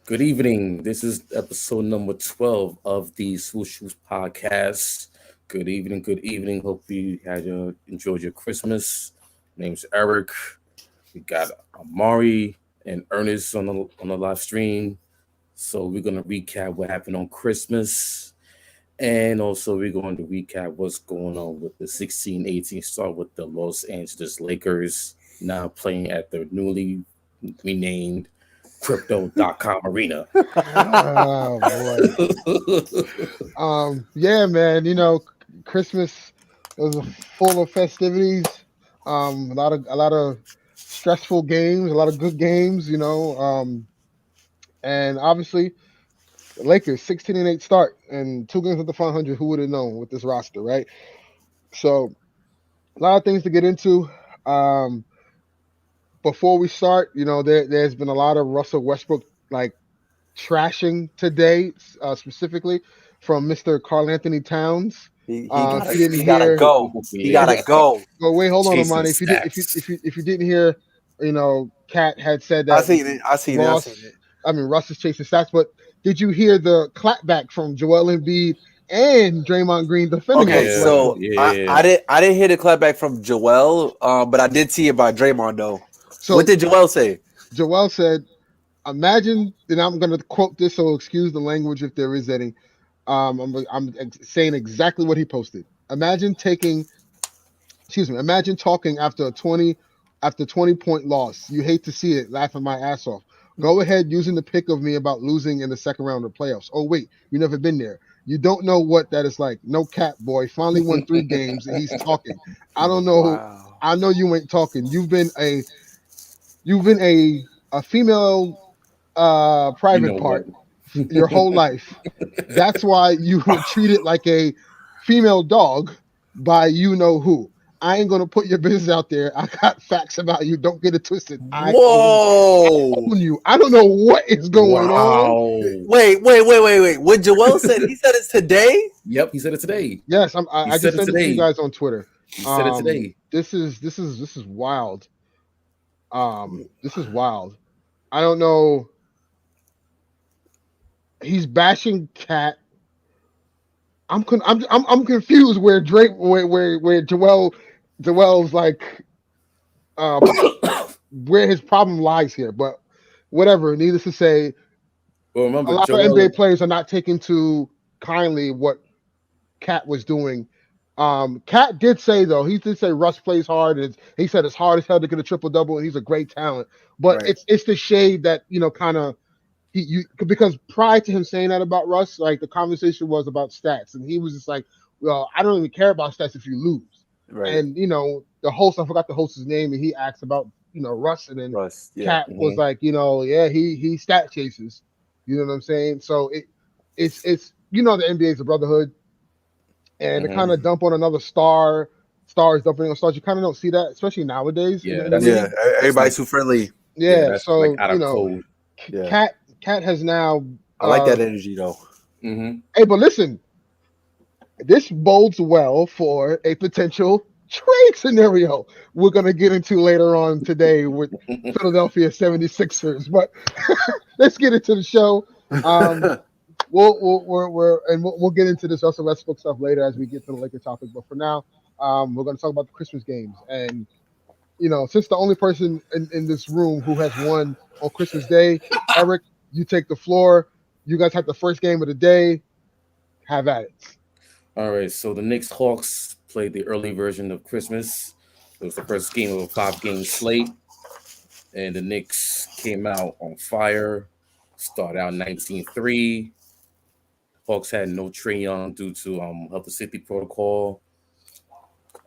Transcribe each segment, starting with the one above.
Good evening. This is episode number 12 of the Swoosh Shoes podcast. Good evening. Good evening. Hope you had enjoyed your Christmas. Name's Eric. We got Amari and Ernest on the live stream. So we're gonna recap what happened on Christmas. And also we're going to recap what's going on with the 16-18 start with the Los Angeles Lakers now playing at the newly renamed Crypto.com arena. Oh boy. Yeah, man. Christmas was full of festivities. A lot of stressful games, a lot of good games. And obviously the Lakers 16-8 start and 2 games with the 500. Who would have known with this roster, right? So a lot of things to get into. Um, Before we start, there's been a lot of Russell Westbrook like trashing today, specifically from Mr. Carl Anthony Towns. He If gotta you didn't he gotta hear, go. He Yeah. gotta go. well, wait, hold on, Chasing Amani. If you didn't hear, Kat had said I that seen it. I seen it. I seen Ross, it. I mean Russ is chasing stats, but did you hear the clapback from Joel Embiid and Draymond Green defending Okay, Russell Yeah, Westbrook? so yeah. I didn't hear the clapback from Joel, but I did see it by Draymond though. What So did Joel say? Joel said, "Imagine," and I'm going to quote this, so excuse the language if there is any. I'm saying exactly what he posted. Imagine talking after 20 point loss. You hate to see it, laughing my ass off. Go ahead using the pick of me about losing in the second round of the playoffs. Oh wait, you never been there. You don't know what that is like. No cap, boy. Finally won 3 games and he's talking. I don't know. Wow. I know you ain't talking. You've been a female You private know what? part your whole life. That's why you were treated like a female dog by you know who. I ain't gonna put your business out there. I got facts about you. Don't get it twisted. I own Whoa. you. I don't know what is going on. Wow. Wait. What Joel said? He said it's today. Yep, he said it today. Yes, He I said just it sent it to you today. guys on Twitter. He said it today. This is wild. This is wild. I don't know. He's bashing Cat. I'm confused where Drake where Joel's like uh where his problem lies here, but whatever. Needless to say, Well, a remember, lot of Joel. NBA players are not taking too kindly what Cat was doing. Cat did say though, he did say Russ plays hard, and he said it's hard as hell to get a triple double, and he's a great talent. But Right. it's the shade that kind of because prior to him saying that about Russ, like the conversation was about stats, and he was just like, "Well, I don't even care about stats if you lose." Right. And the host, I forgot the host's name, and he asked about Russ, and then Russ. Yeah. Cat was Mhm. like, yeah, he stat chases. You know what I'm saying? So it's the NBA is a brotherhood, and to kind Mhm. of dump on another star, stars dumping on stars, you kind of don't see that, especially nowadays in the Yeah, Yeah. NBA. that's like Everybody's too friendly. yeah, Yeah, that's like so out of code. Yeah. Cat has now. I like that energy though. Hmm. Hey, but listen, this bodes well for a potential trade scenario we're going to get into later on today with Philadelphia 76ers. But let's get into the show. Um, we'll get into this Russell Westbrook stuff later as we get to the Laker topic. But for now, we're going to talk about the Christmas games. And, since the only person in this room who has won on Christmas Day, Eric, you take the floor. You guys have the first game of the day. Have at it. All right, so the Knicks Hawks played the early version of Christmas. It was the first game of a 5 game slate, and the Knicks came out on fire. Started out 19-3. Hawks had no Trae Young due to health and safety protocol.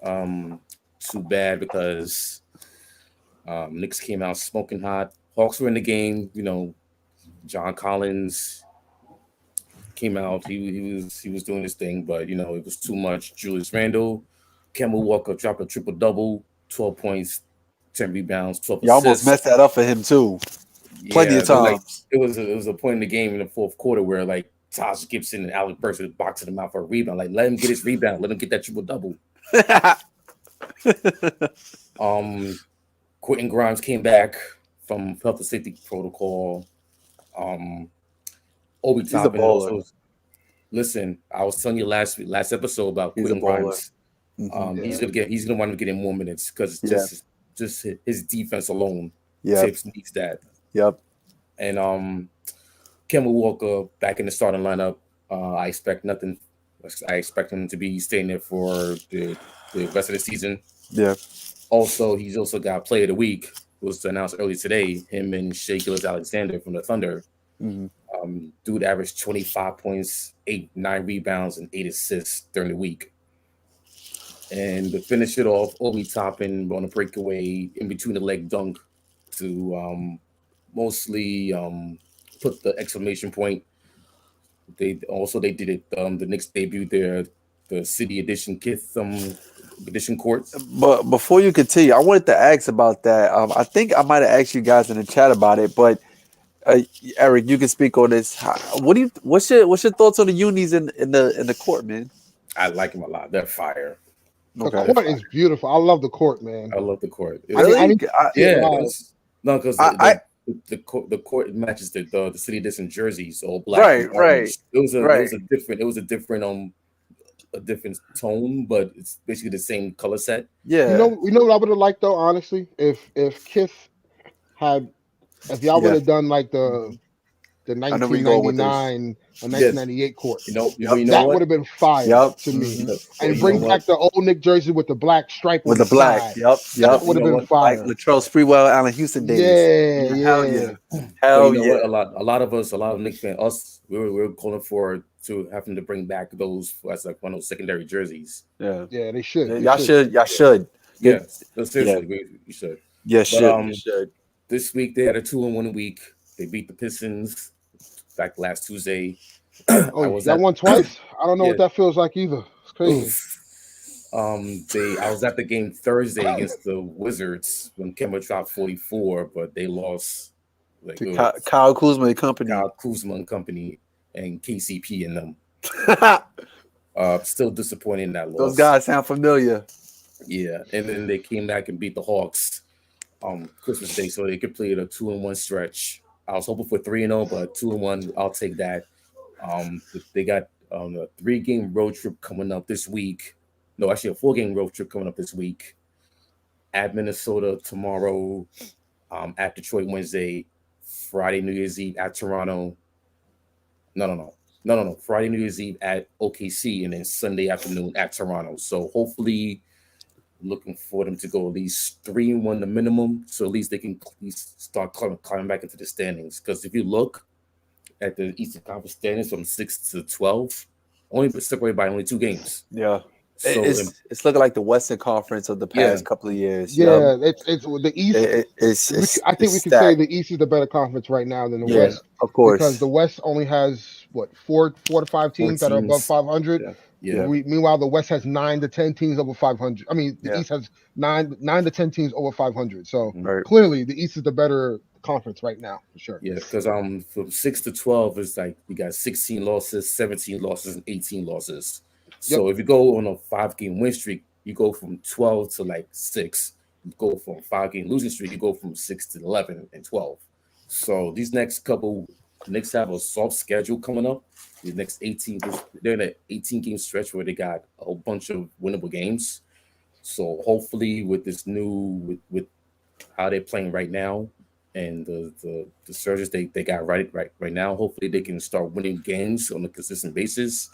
Um, Too bad because Knicks came out smoking hot. Hawks were in the game. John Collins came out. He was doing his thing, but it was too much. Julius Randle, Kemba Walker dropped a triple double, 12 points, 10 rebounds, 12 You almost assists. messed that up for him too. Plenty Yeah, of but like times. it was a point in the game in the fourth quarter where like Taj Gibson and Alec Burks were boxing him out for a rebound. Like let him get his rebound, let him get that triple double. Um, Quentin Grimes came back from health and safety protocol. Um, Obi He's a Toppin baller. also. Listen, I was telling you last episode about He's a Quentin baller. Grimes. Mhm. Yeah. He's gonna wind up getting more minutes because Yeah. just his defense alone, Yep. Tips needs that. Yep. And Kemba Walker back in the starting lineup. I expect nothing. I expect him to be staying there for the rest of the season. Yeah. Also, he's also got Player of the Week. Was announced earlier today. Him and Shea Gilgeous-Alexander from the Thunder. Mhm. Dude averaged 25 points, 9 rebounds, and 8 assists during the week. And to finish it off, Obi Toppin on a breakaway in between the leg dunk to mostly put the exclamation point. They did it. The Knicks debuted the City Edition Kith edition courts. But before you continue, I wanted to ask about that. I think I might have asked you guys in the chat about it, but Eric, you can speak on this. What's your thoughts on the unis in the court, man? I like them a lot. They're fire. The Okay. court is beautiful. I love the court, man. I love the court. Really? I need to see it Yeah, live. because I- the court matches the City Edition jerseys, all black Right, and orange. right. It was a different tone, but it's basically the same color set. Yeah. You know what I would have liked though, honestly, if Kith had, if y'all would have done like the I know where you're going with this. 1999 or 1998 court. You know That what? would have been fire Yep. to me. You know- And you bring know back what? the old Nick jersey with the black stripe With on the black. side. Yep. That would You have know been what? Like fire. Latrell Sprewell, Allen Houston days. Yeah, Hell yeah. yeah. But Hell you know yeah. what? A lot of us, a lot of Knicks fans, us, we're calling forward to having to bring back those as like one of those secondary jerseys. Yeah. Yeah, they should. They Y'all should. Yeah, no, seriously, we should. Yeah, But should. You should. this week they had a 2-1 week. They beat the Pistons back last Tuesday. Oh, that won twice? I don't know Yeah. what that feels like either. It's crazy. Oof. I was at the game Thursday against the Wizards when Kemba dropped 44, but they lost. Like To Kyle Kuzma and company. Kyle Kuzma and company and KCP and them. Still disappointed in that loss. Those guys sound familiar. Yeah, and then they came back and beat the Hawks Christmas Day, so they completed a 2-1 stretch. I was hoping for 3-0, but 2-1, I'll take that. They got a 3-game road trip coming up this week. No, actually a 4-game road trip coming up this week. At Minnesota tomorrow, at Detroit Wednesday, Friday New Year's Eve at Toronto. No. Friday New Year's Eve at OKC, and then Sunday afternoon at Toronto. So hopefully, looking for them to go at least 3-1 the minimum, so at least they can at least start climbing back into the standings. Because if you look at the Eastern Conference standings from 6 to 12, only separated by only 2 games. Yeah. So It's looking like the Western Conference of the past couple of years. Yeah, it's the East. I think we can say the East is the better conference right now than the West. Of course. Because the West only has four to five teams that are above 500. Yeah. Meanwhile, the West has 9 to 10 teams over 500. I mean, the East has 9 to 10 teams over 500. So clearly, the East is the better conference right now for sure. Yeah, because from 6 to 12 is like you got 16 losses, 17 losses, and 18 losses. So if you go on a 5-game win streak, you go from 12 to like 6. You go from 5-game losing streak, you go from 6 to 11 and 12. So these next couple Knicks have a soft schedule coming up. The next 18, they're in an 18-game stretch where they got a whole bunch of winnable games. So hopefully, with this new with how they're playing right now and the surges they got right now, hopefully they can start winning games on a consistent basis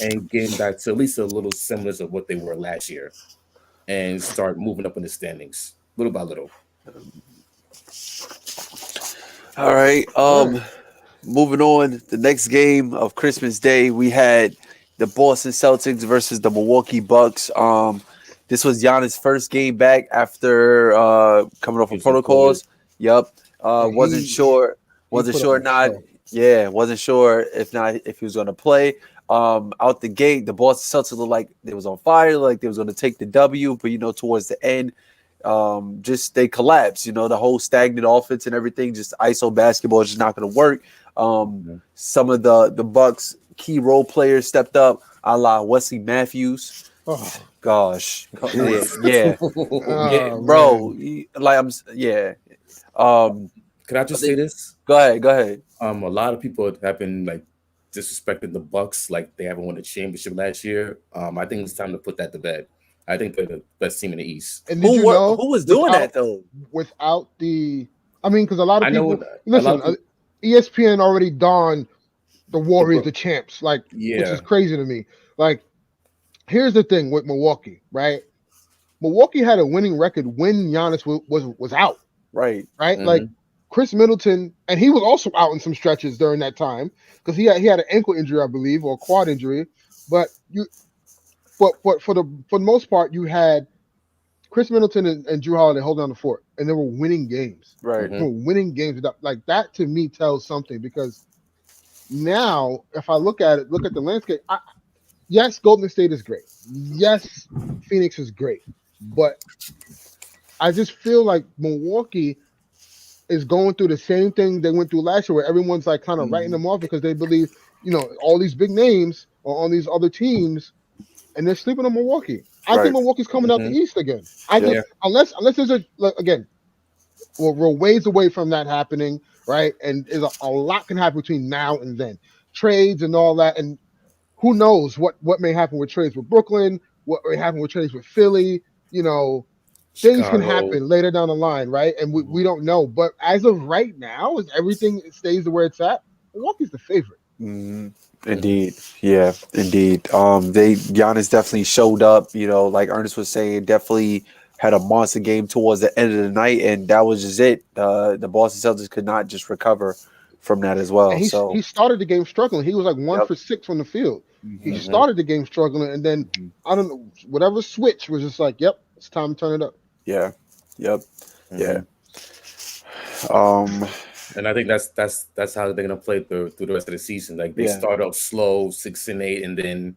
and getting back to at least a little semblance of what they were last year, and start moving up in the standings little by little. All right. Moving on, the next game of Christmas Day, we had the Boston Celtics versus the Milwaukee Bucks. This was Giannis' first game back after coming off of protocols. Yep. Wasn't sure if he was going to play. Out the gate, the Boston Celtics looked like they was on fire, like they was going to take the W, but towards the end, just they collapsed. The whole stagnant offense and everything, just ISO basketball is just not going to work. Some of the Bucks key role players stepped up, a la Wesley Matthews. Oh gosh, yeah, oh, bro, Can I just say this? Go ahead. Go ahead. A lot of people have been like disrespecting the Bucks, like they haven't won a championship last year. I think it's time to put that to bed. I think they're the best team in the East. And did you know Who was doing that though? Without the, I mean, because a lot of I know people a lot listen. of people- ESPN already donned the Warriors the champs, like, which Yeah. is crazy to me. Like, here's the thing with Milwaukee, right? Milwaukee had a winning record when Giannis was out, Right. right? Mhm. Like Chris Middleton, and he was also out in some stretches during that time because he had an ankle injury, I believe, or a quad injury. But for the most part, you had Chris Middleton and Drew Holiday hold down the fort, and they were winning games. Right. They were winning games. Like that to me tells something because now, if I look at the landscape, yes, Golden State is great. Yes, Phoenix is great, but I just feel like Milwaukee is going through the same thing they went through last year, where everyone's like kind of writing them off because they believe, all these big names are on these other teams, and they're sleeping on Milwaukee. I think Milwaukee's coming out the East again. I think unless there's we're ways away from that happening, right? And there's a lot can happen between now and then, trades and all that, and who knows what may happen with trades with Brooklyn, what may happen with trades with Philly, things can happen later down the line, right? And we don't know. But as of right now, as everything stays the where it's at, Milwaukee's the favorite. Indeed. Yeah, indeed. Giannis definitely showed up, like Ernest was saying, definitely had a monster game towards the end of the night, and that was just it. The Boston Celtics could not just recover from that as well. And he started the game struggling. He was like 1 for 6 from the field. He started the game struggling, and then I don't know, whatever switch was just like, yep, it's time to turn it up. Yeah. Yep. Yeah. And I think that's how they're gonna play through the rest of the season. Like they start out slow, 6-8, and then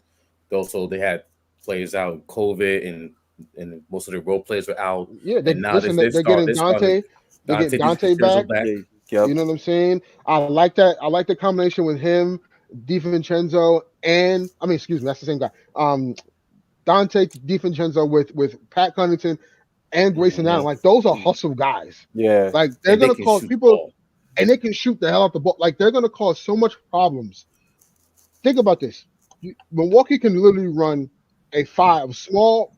they had players out with COVID, and most of the role players were out. Yeah, they're getting Dante back. Yep. You know what I'm saying? I like that. I like the combination with him, DiVincenzo, that's the same guy. Dante DiVincenzo with Pat Connaughton and Grayson Allen. Like those are hustle guys. Yeah. Like they're gonna cause people, and they can shoot the hell out the ball. Like they're gonna cause so much problems. Think about this: Milwaukee can literally run a semi-small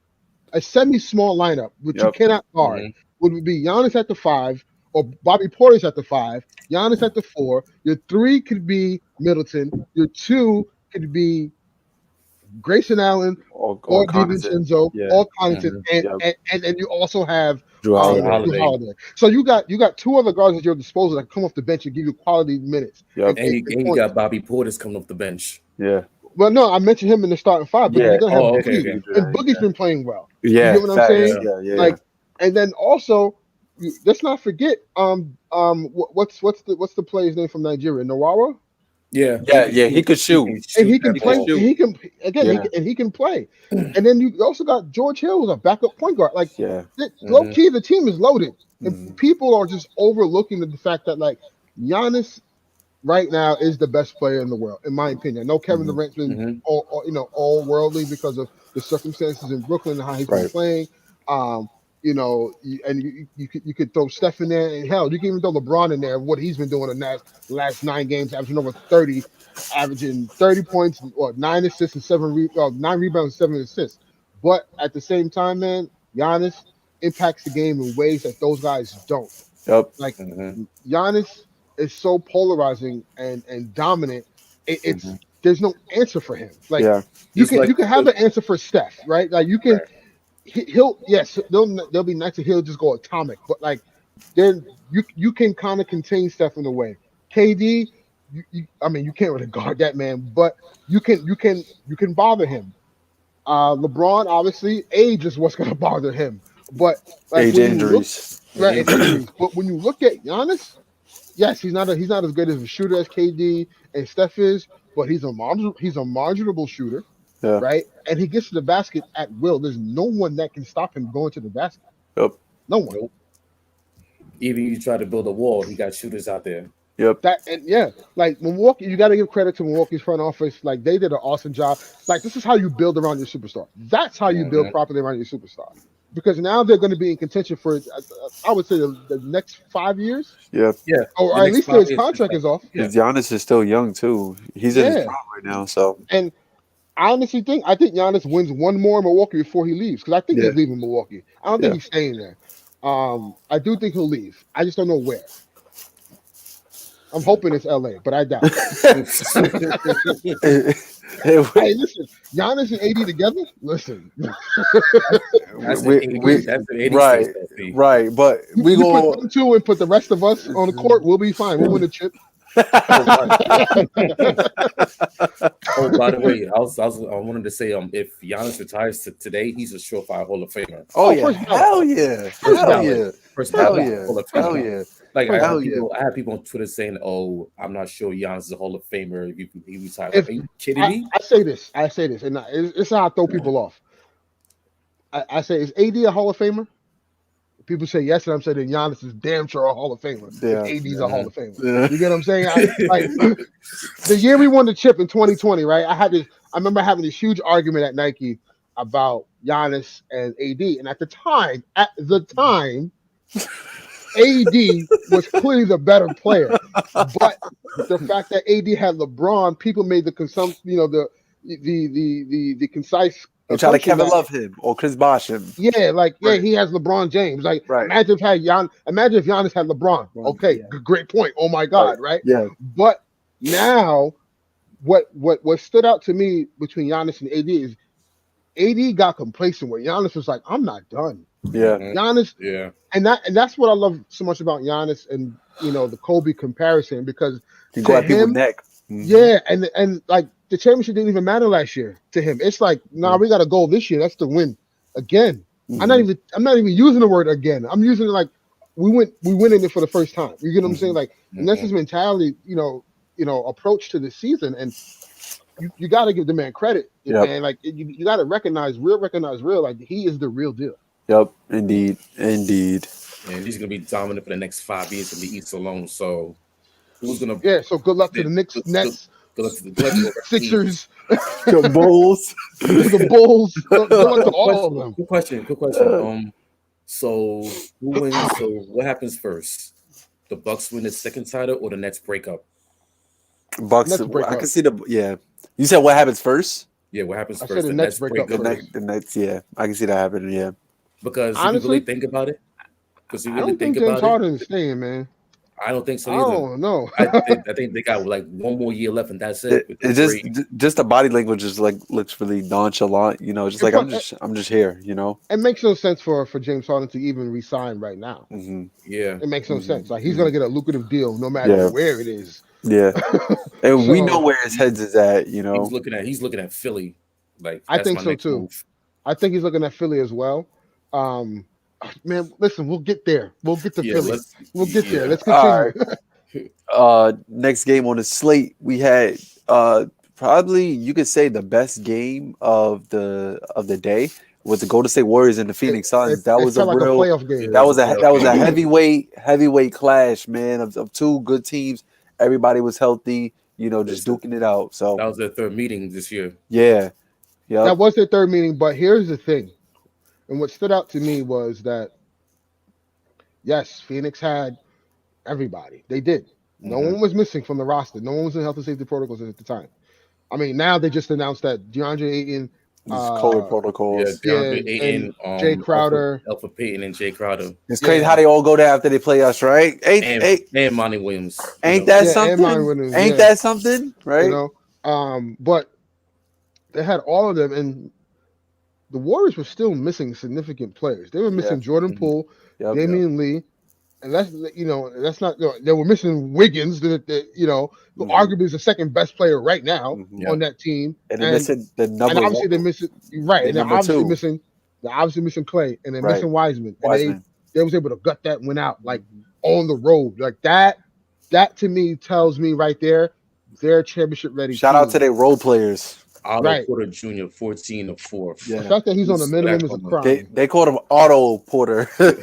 lineup, which you cannot guard. Would be Giannis at the 5, or Bobby Portis at the 5, Giannis at the 4. Your 3 could be Middleton. Your 2 could be Grayson Allen or DiVincenzo or Connaughton, and you also have Drew Holiday. So you got 2 other guards at your disposal that come off the bench and give you quality minutes. Yep. And you got Bobby Portis coming off the bench. Yeah. Well, no, I mentioned him in the starting 5, but you're gonna have Boogie, and Boogie's been playing well. Yeah, you get what I'm saying? Yeah. Like, and then also, let's not forget, what's the player's name from Nigeria? Nawara? Yeah. He could shoot, and he can play. He can play. And then you also got George Hill, who's a backup point guard. Like, low key, the team is loaded, and people are just overlooking the fact that like Giannis right now is the best player in the world, in my opinion. I know Kevin Durant's been all worldly because of the circumstances in Brooklyn and how he's been playing. You could throw Steph in there, and hell, you can even throw LeBron in there. What he's been doing in the last 9 games, averaging over 30, averaging 30 points, or 9 assists and 9 rebounds, 7 assists. But at the same time, man, Giannis impacts the game in ways that those guys don't. Yep. Like Giannis is so polarizing and dominant. There's no answer for him. Like you can have an answer for Steph, right? Like you can. They'll be nice and he'll just go atomic, but like then you can kind of contain Steph in a way. KD, you can't really guard that man, but you can bother him. LeBron, obviously, age is what's gonna bother him, but like age injuries. But when you look at Giannis, yes, he's not as good as a shooter as KD and Steph is, but he's a marginable shooter. Yeah. Right, and he gets to the basket at will. There's no one that can stop him going to the basket. Yep. No one. Nope. Even you try to build a wall, he got shooters out there. Yep. Like Milwaukee, you got to give credit to Milwaukee's front office. Like they did an awesome job. Like this is how you build around your superstar. That's how you build properly around your superstar. because now they're going to be in contention for, I would say, the next 5 years, Yeah. Yeah, or the at next least 5 till his years, contract like- is off. Yeah. Because Giannis is still young too. He's in his Yeah. prime right now. So And I honestly think Giannis wins one more in Milwaukee before he leaves, because I think Yeah. he's leaving Milwaukee. I don't think Yeah. he's staying there. I do think he'll leave. I just don't know where. I'm hoping it's LA, but I doubt it. Hey, listen, Giannis and AD together. Listen, That's We- an 80, we- that's an 80 right. stuff, P. Right, but we you put go. them two and put the rest of us on the court, we'll be fine. We'll win the chip. Oh, by the way, I wanted to say, if Giannis retires today, he's a surefire Hall of Famer. Oh, Oh, yeah, first ballot. hell yeah, First hell ballot. yeah, First hell ballot yeah, Hall of hell Famer. yeah. Like I Hell had people on Twitter saying, "Oh, I'm not sure Giannis is a Hall of Famer if he retires." If- Are you kidding me? I say this, and it's how I throw people off. I say, is AD a Hall of Famer? People say yes, and I'm saying Giannis is damn sure a Hall of Famer. Yeah. If AD's a Hall of Famer. Yeah. You get what I'm saying? The year we won the chip in 2020, right? I remember having this huge argument at Nike about Giannis and AD, and at the time, AD was clearly the better player, but the fact that AD had LeBron, people made the consumption, the concise. You try to assumption Kevin that- Love him or Chris Bosh him. Yeah, Right. he has LeBron James. Like, Right. imagine if Giannis had LeBron. Okay, Yeah. great point. Oh my God, right? Yeah, But now, what stood out to me between Giannis and AD is AD got complacent where Giannis was like, I'm not done. yeah, Giannis, Yeah, and that's what I love so much about Giannis and the Kobe comparison, because he go To at people's him, neck. yeah, and like the championship didn't even matter last year to him. It's like, nah, we got a goal this year. That's to win again. Mhm. I'm not even using the word again. I'm using it like we winning it for the first time. You get what I'm saying? Like, and that's his mentality, approach to the season. And you got to give the man credit, Yep. man. Like, you got to recognize real. Like, he is the real deal. Yep, indeed. and he's gonna be dominant for the next 5 years in the East alone. So who's gonna? Yeah. So good luck to the Knicks, Nets, Good luck to the Sixers, The Bulls. the Bulls. Good luck to all of them. Good question. So who wins? So what happens first? The Bucks win the second title, or the Nets break up? Bucks. Nets break I up. can see the. Yeah, you said what happens first? Yeah, what happens I said first? the Nets break up The first. Nets. Yeah, I can see that happening. Yeah. Because if Honestly, you really think about it, I don't think James Harden is staying, man. I don't think so I either. don't know. I think they got like one more year left, and that's it. It just the body language just like looks really nonchalant, just like I'm just here, It makes no sense for James Harden to even resign right now. Mhm. Yeah. It makes no sense. Like, he's gonna get a lucrative deal no matter Yeah. where it is. Yeah, and we So- know where his heads is at, He's looking at Philly. Like, I that's think my so, next too. move. I think he's looking at Philly as well. Man, listen, we'll get there. We'll get to Philly. We'll get there. Let's continue. All next game on the slate, we had probably you could say the best game of the day with the Golden State Warriors and the Phoenix Suns. That was a felt like real playoff game. that was a heavyweight clash, man, of two good teams. Everybody was healthy, just duking it out. So That was their third meeting this year. yeah. That was their third meeting, but here's the thing. And what stood out to me was that, yes, Phoenix had everybody. They did. No one was missing from the roster. No one was in health and safety protocols at the time. I mean, now they just announced that DeAndre Ayton, COVID Yeah, protocols. DeAndre Yeah, Ayton, Jay Crowder. Alpha Payton, and Jay Crowder, It's crazy how they all go there after they play us, right? and Monty Williams. Ain't that Yeah, and something? Monty Williams, Ain't yeah. that something? Right? But they had all of them, and the Warriors were still missing significant players. They were missing Jordan Poole, Yep, Damian Lee, and that's not. They were missing Wiggins, who arguably is the second best player right now Mhm. on that team. And they're missing the And number obviously they're missing right, and they're number obviously two. missing. They're obviously missing Clay, and they're Right. missing Wiseman. And Wiseman. they was able to gut that one out like on the road, like that. That to me tells me right there, they're championship ready. Shout out to their role players. Otto Right. Porter Jr., 14 of 4. Yeah. The fact that he's on the minimum is a crime. They called him Auto Porter. No,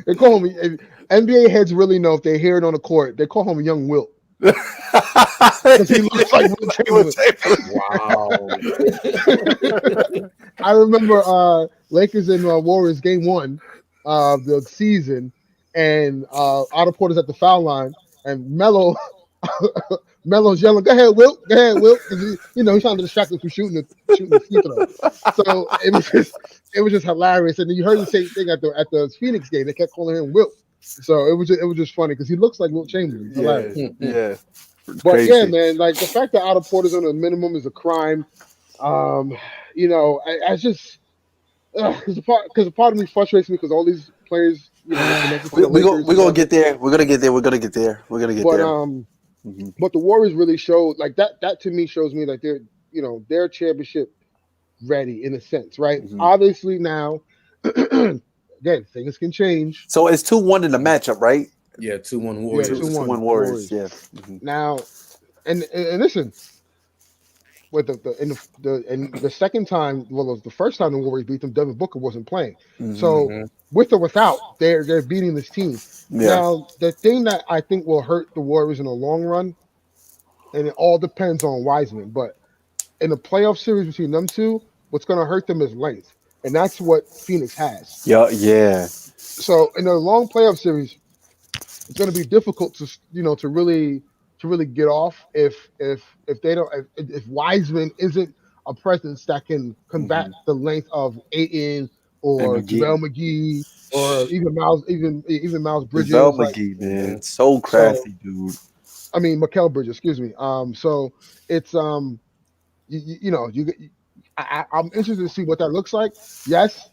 they call him. NBA heads really know if they hear it on the court. They call him Young Wilt. Because he looks like Wilt Chamberlain. Wow. I remember Lakers and Warriors game 1 of the season, and Otto Porter's at the foul line, and Melo's yelling, "Go ahead, Wilt! Go ahead, Wilt!" Because he's trying to distract him from shooting the free throw. So it was just hilarious. And then you heard the same thing at the Phoenix game. They kept calling him Wilt. So it was just funny because he looks like Wilt Chamberlain. It's hilarious. Yeah. But Crazy. yeah, man, like the fact that Otto Porter's on the minimum is a crime. I just because a part of me frustrates me because all these players, they're connected to the Lakers. We're gonna get there. We're gonna get there. But the Warriors really showed like that. That to me shows me like they're championship ready in a sense, right? Mhm. Obviously now, again, things can change. So it's 2-1 in the matchup, right? Yeah, 2-1 Warriors. 2-1 Warriors. Yeah. Mhm. Now, and listen, with the second time, well, it was the first time the Warriors beat them, Devin Booker wasn't playing. Mhm. So with or without, they're beating this team. Yeah. Now, the thing that I think will hurt the Warriors in the long run, and it all depends on Wiseman, but in the playoff series between them two, what's going to hurt them is length, and that's what Phoenix has. Yeah. So in a long playoff series, it's going to be difficult to really get off if they don't if Wiseman isn't a presence that can combat the length of Ayton or And McGee. JaVale McGee or even Miles Bridges. JaVale McGee, man, so crafty, dude. I mean, Mikal Bridges, excuse me. So it's I'm interested to see what that looks like. Yes,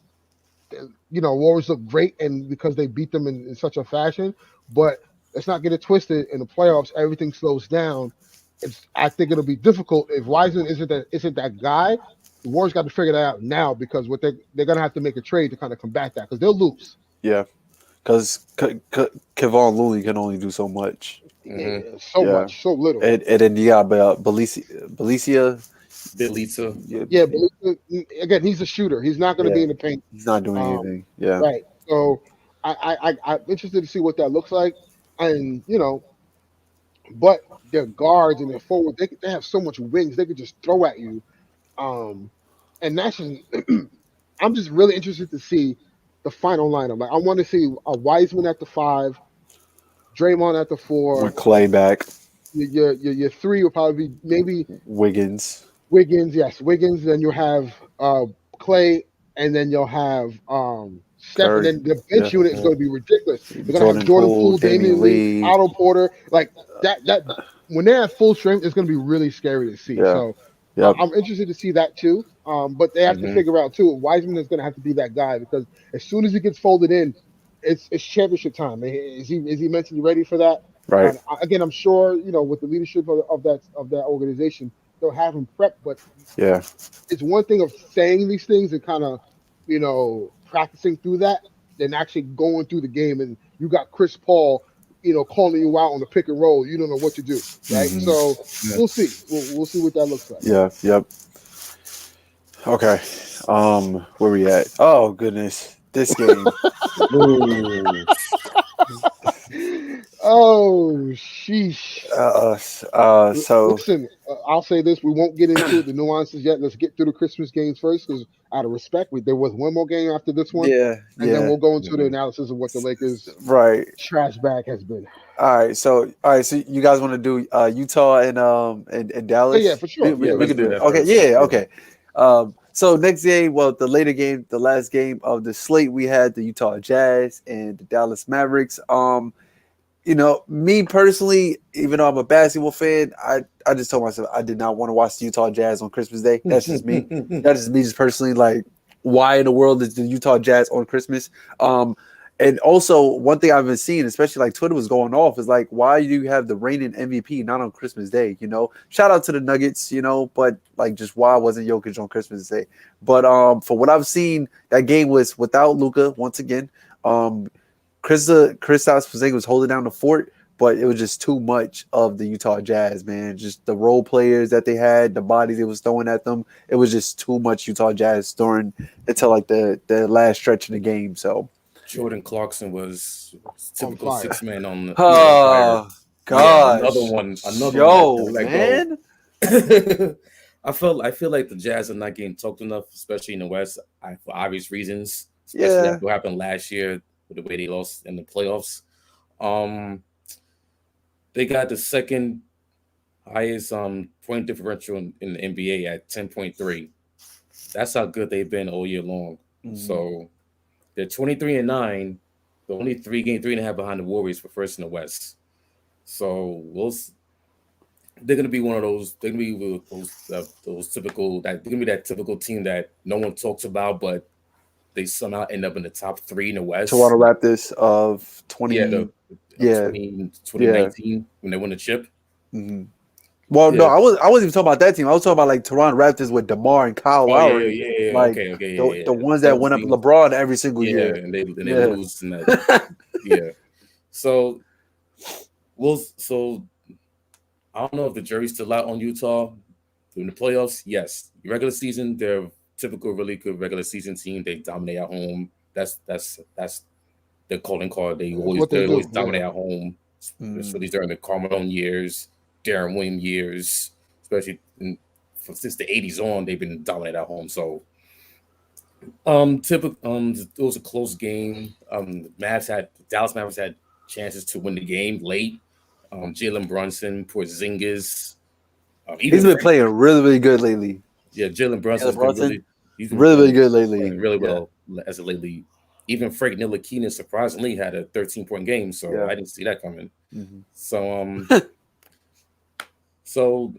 Warriors look great, and because they beat them in such a fashion, but let's not get it twisted. In the playoffs, everything slows down. I think it'll be difficult if Wiseman isn't that guy. The Warriors got to figure that out now because they're gonna have to make a trade to kind of combat that because they'll lose. Yeah, because Kevon Looney can only do so much. Much, so little. And then you got Belicia. Yeah, but again, he's a shooter. He's not going to be in the paint. He's not doing anything. Yeah. Right. So I'm interested to see what that looks like. And, but their guards and their forward, they have so much wings. They could just throw at you. And that's just, I'm just really interested to see the final lineup. Like I want to see a Wiseman at the 5, Draymond at the 4. With Clay back. Your 3 will probably be maybe Wiggins. Yes, Wiggins. Then you'll have Clay, and then you'll have Steph, and then the bench unit is going to be ridiculous. You're going to have Jordan Poole, Damian Lee, Otto Porter, like that. When they're at full strength, it's going to be really scary to see. Yeah. So I'm interested to see that too. But they have to figure out too. Wiseman is going to have to be that guy because as soon as he gets folded in, it's championship time. Is he mentally ready for that? Right. Again, I'm sure with the leadership of that organization, they'll have him prepped. But yeah, it's one thing of saying these things and kind of practicing through that, than actually going through the game. And you got Chris Paul, calling you out on the pick and roll. You don't know what to do, right? So we'll see. We'll see what that looks like. Yeah. Yep. Okay. Where we at? Oh goodness, this game. Oh, sheesh. So listen, I'll say this: we won't get into the nuances yet. Let's get through the Christmas games first, because out of respect, there was one more game after this one. Yeah, and then we'll go into the analysis of what the Lakers' trash bag has been. All right, so you guys want to do Utah and Dallas? Yeah, for sure. We can do that. Okay, okay. So next game, the later game, the last game of the slate, we had the Utah Jazz and the Dallas Mavericks. Me personally, even though I'm a basketball fan, I just told myself I did not want to watch the Utah Jazz on Christmas Day. That's just me. That's just me just personally. Like, why in the world is the Utah Jazz on Christmas? And also, one thing I've been seeing, especially like Twitter was going off, is like, why do you have the reigning MVP not on Christmas Day? Shout out to the Nuggets, but like, just why wasn't Jokic on Christmas Day? But for what I've seen, that game was without Luka once again. Kristaps Porzingis was holding down the fort, but it was just too much of the Utah Jazz, man. Just the role players that they had, the bodies they was throwing at them. It was just too much Utah Jazz until like the last stretch of the game. So Jordan Clarkson was typical 6-man on the. Oh God! Another one. Yo, man. I feel like the Jazz are not getting talked enough, especially in the West, for obvious reasons. Especially Yeah. after what happened last year with the way they lost in the playoffs. They got the second highest point differential in the NBA at 10.3. That's how good they've been all year long. So they're 23-9. They're only 3.5 behind the Warriors for first in the West. So they're gonna be one of those. They're gonna be those typical. They're gonna be that typical team that no one talks about, but they somehow end up in the top 3 in the West. Toronto Raptors of 2019 when they won the chip. Mm-hmm. Well, no, I wasn't even talking about that team. I was talking about like Toronto Raptors with DeMar and Kyle Lowry. Yeah. Like, Okay. The ones that went up LeBron every single year. And they lose in that. Yeah. So I don't know if the jury's still out on Utah in the playoffs. Yes, regular season, they're a typical really good regular season team. They dominate at home. That's their calling card. They always dominate at home. Especially during the Carmelo years, Darren Williams years, especially since the 80s on, they've been dominant at home. So it was a close game. Dallas Mavericks had chances to win the game late. Jalen Brunson, Porzingis. He's been playing really, really good lately. Yeah, Jalen Brunson's been really good lately. Playing really well as of lately. Even Frank Ntilikina surprisingly had a 13-point game, so I didn't see that coming. Mm-hmm. So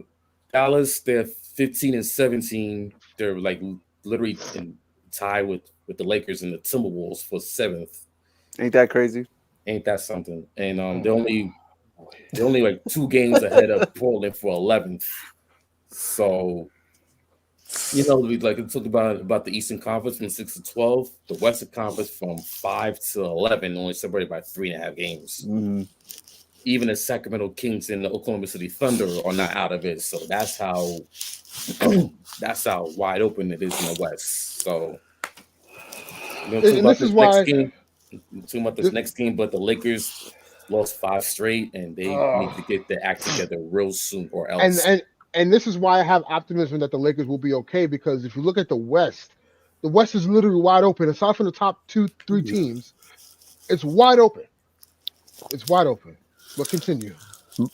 Dallas, they're 15-17. They're like literally in tie with the Lakers and the Timberwolves for 7th. Ain't that crazy? Ain't that something? And they're only like 2 games ahead of Portland for 11th. So, we talked about the Eastern Conference from 6 to 12, the Western Conference from 5 to 11, only separated by 3.5 games. Mm-hmm. Even the Sacramento Kings and the Oklahoma City Thunder are not out of it. So that's how wide open it is in the West. So, this is why. Talking about this next game, but the Lakers lost 5 straight, and they need to get their act together real soon, or else. And this is why I have optimism that the Lakers will be okay, because if you look at the West is literally wide open. Aside from the top 2-3 teams, it's wide open. It's wide open. But continue. So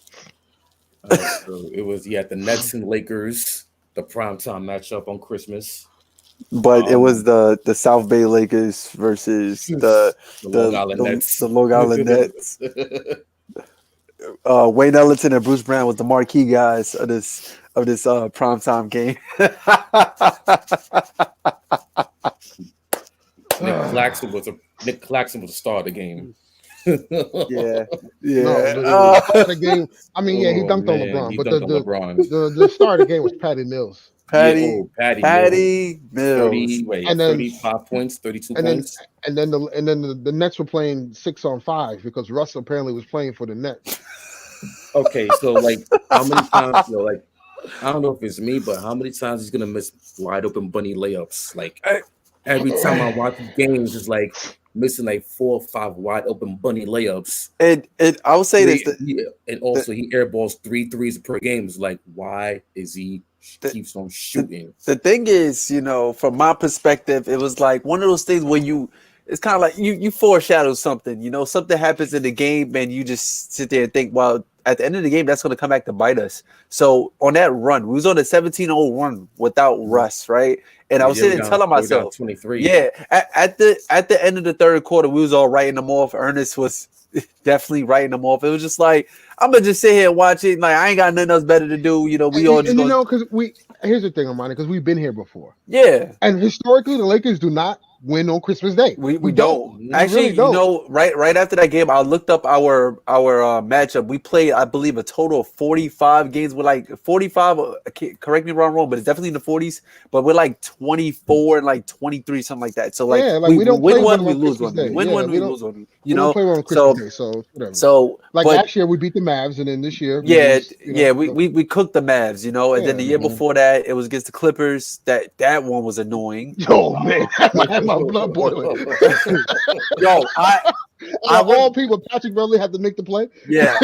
it was the Nets and Lakers, the primetime matchup on Christmas. But it was the South Bay Lakers versus the Long Island Nets. The Long Island Nets. Wayne Ellington and Bruce Brown was the marquee guys of this primetime game. Nick Claxton was the star of the game. Yeah. No, the game. I mean, he dunked on LeBron, but the star of the game was Patty Mills. Patty Mills. 35 points, 32 points. And then the Nets were playing 6-on-5 because Russell apparently was playing for the Nets. Okay, so how many times? I don't know if it's me, but how many times he's gonna miss wide open bunny layups? Every time I watch the games, it's missing 4 or 5 wide open bunny layups. And I would say this. And also he airballs 3 threes per game. It's why is he keeps on shooting? The thing is, from my perspective, it was one of those things where it's kind of like you foreshadow something. Something happens in the game and you just sit there and think, well, at the end of the game, that's going to come back to bite us. So on that run, we was on a 17-0 run without Russ, right? And I was sitting and telling myself, 23. Yeah, at the end of the third quarter, we was all writing them off. Ernest was definitely writing them off. It was just I'm gonna just sit here and watch it. I ain't got nothing else better to do. Because here's the thing, Armani, because we've been here before. Yeah, and historically, the Lakers do not win on Christmas Day. We don't. Actually, really don't. Right after that game, I looked up our matchup. We played, I believe, a total of 45 games with 45. Correct me if I'm wrong, but it's definitely in the 40s. But we're 24 and 23, something like that. So we don't win play one, we Christmas lose one. Day. We win one, we lose one. We don't play one on Christmas Day, so whatever. So last year we beat the Mavs, and then this year, we cooked the Mavs, and then the year before that it was against the Clippers. That one was annoying. Oh man, I had my blood boiling. I of all went, people, Patrick Beverly had to make the play. yeah,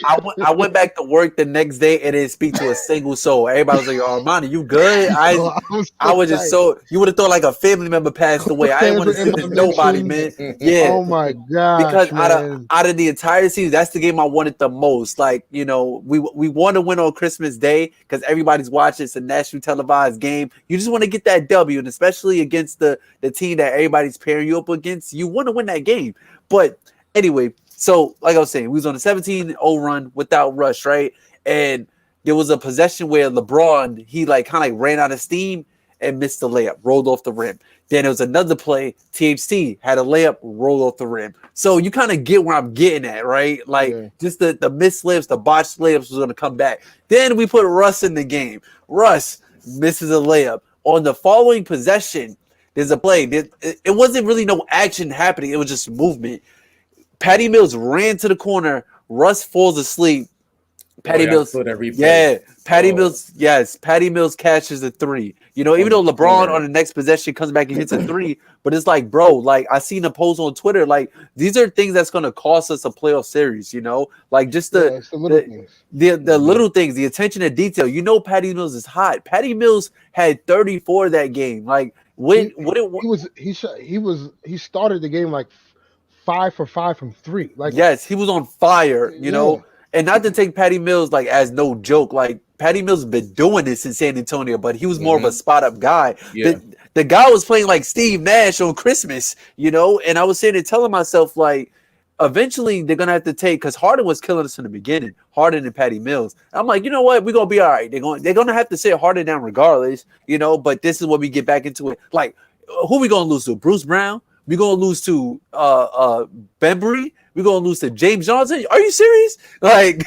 I went back to work the next day and didn't speak to a single soul. Everybody was like, "Oh, Armani, you good?" Yo, I was I so was just tight. so you would have thought like a family member passed away. I didn't Fans want to were in send my this nobody, mentions. man. Yeah, Oh my because gosh, man. out of the entire season, that's the game I wanted the most. Like, you know, we want to win on Christmas Day because everybody's watching. It's a nationally televised game. You just want to get that W, and especially against the team that everybody's pairing you up against, you want to win that game. But anyway, so like I was saying, we was on a 17-0 run without Rush, right? And there was a possession where LeBron, he like kind of like ran out of steam and missed the layup, rolled off the rim. Then there was another play. THT had a layup, rolled off the rim. So you kind of get where I'm getting at, right? Like just the missed layups, the botched layups was going to come back. Then we put Russ in the game. Russ misses a layup. On the following possession, there's a play. It wasn't really no action happening. It was just movement. Patty Mills ran to the corner. Russ falls asleep. Patty Mills, yeah, Patty Mills, yes, Patty Mills catches a three. You know, even though LeBron on the next possession comes back and hits a three, but it's like, bro, like I seen a post on Twitter, like these are things that's gonna cost us a playoff series. You know, like just the little things, the little things, the attention to detail. You know, Patty Mills is hot. Patty Mills had 34 that game. Like he started the game like 5 for 5 from 3. Like yes, he was on fire. You know. And not to take Patty Mills like as no joke, like Patty Mills has been doing this in San Antonio, but he was more of a spot up guy. Yeah. The guy was playing like Steve Nash on Christmas, you know. And I was sitting there telling myself like, eventually they're gonna have to take because Harden was killing us in the beginning, Harden and Patty Mills. I'm like, you know what, we're gonna be all right. They're gonna have to sit Harden down regardless, you know. But this is when we get back into it. Like, who we gonna lose to? Bruce Brown? We gonna lose to Bembry? We're going to lose to James Johnson? Are you serious? Like,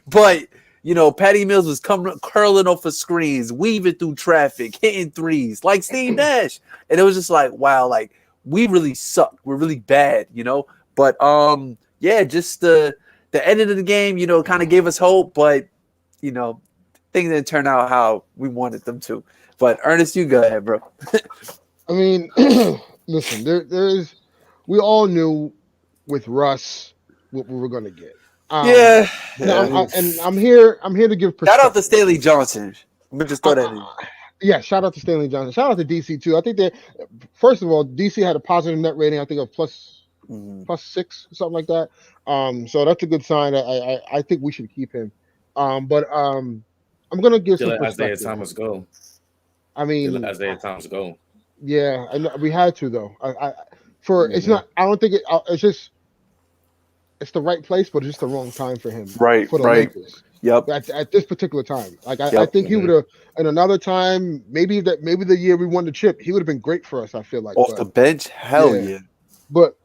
but, you know, Patty Mills was curling off of screens, weaving through traffic, hitting threes, like Steve Nash. And it was just like, wow, like, we really suck. We're really bad, you know? But, yeah, just the ending of the game, you know, kind of gave us hope. But, you know, things didn't turn out how we wanted them to. But, Ernest, you go ahead, bro. I mean, listen, there's – we all knew – with Russ, what we were going to get. Yeah. And I'm here to give perspective. Shout out to Stanley Johnson. Let me just throw that in. Yeah, shout out to Stanley Johnson. Shout out to DC too. I think that first of all, DC had a positive net rating. I think of plus 6, something like that. So that's a good sign. I think we should keep him. But I'm gonna give some perspective. Isaiah Thomas go. I mean, Isaiah Thomas go. Yeah, and we had to though. It's not. I don't think it's just. It's the right place, but it's just the wrong time for him. Right. For the Lakers. Yep. At this particular time, like I think he would have. In another time, maybe the year we won the chip, he would have been great for us. I feel like off the bench, hell yeah. But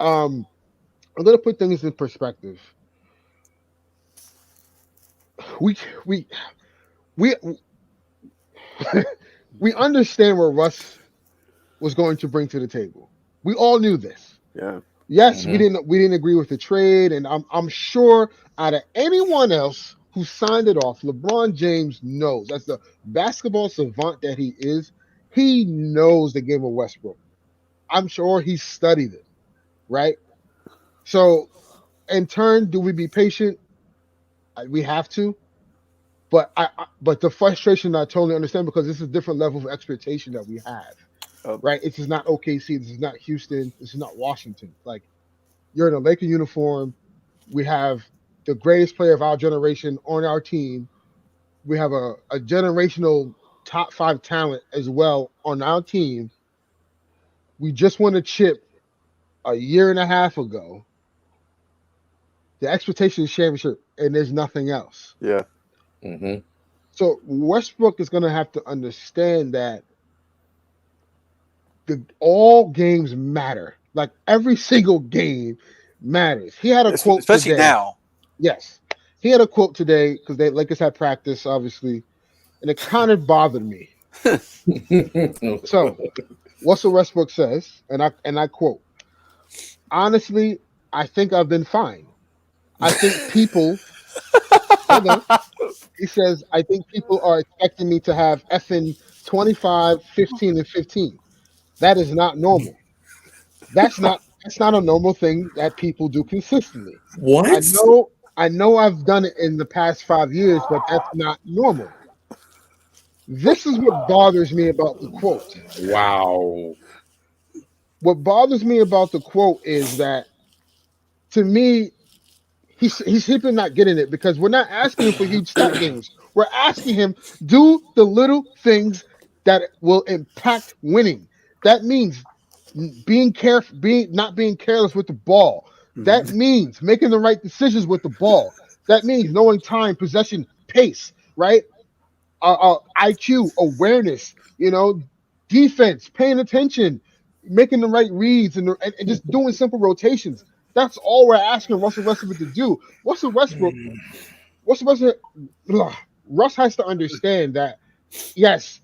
I'm gonna put things in perspective. We we understand what Russ was going to bring to the table. We all knew this. Yeah. Yes, we didn't agree with the trade, and I'm sure out of anyone else who signed it off, LeBron James knows, as the basketball savant that he is, he knows the game of Westbrook. I'm sure he studied it, right? So, in turn, do we be patient? We have to, but but the frustration I totally understand because this is a different level of expectation that we have. Right, this is not OKC. This is not Houston. This is not Washington. Like, you're in a Laker uniform. We have the greatest player of our generation on our team. We have a generational top 5 talent as well on our team. We just won a chip a year and a half ago. The expectation is championship, and there's nothing else. Yeah. So Westbrook is going to have to understand that all games matter. Like, every single game matters. He had a quote especially today. now. Yes. He had a quote today because the Lakers had practice, obviously, and it kind of bothered me. So, Russell Westbrook says, and I quote, "Honestly, I think I've been fine. I think people..." Hold on. He says, "I think people are expecting me to have effing 25, 15, and 15. That is not normal. That's not That's not a normal thing that people do consistently. I What? know, I know I've done it in the past 5 years, but that's not normal. This is what bothers me about the quote. Wow. What bothers me about the quote is that, to me, he's simply not getting it, because we're not asking him for huge stat games. We're asking him, do the little things that will impact winning. That means being careful, being not being careless with the ball. That Mhm. means making the right decisions with the ball. That means knowing time, possession, pace, right? IQ, awareness, defense, paying attention, making the right reads, and just doing simple rotations. That's all we're asking Russell Westbrook to do. Russell Westbrook, ugh, Russ has to understand that, yes,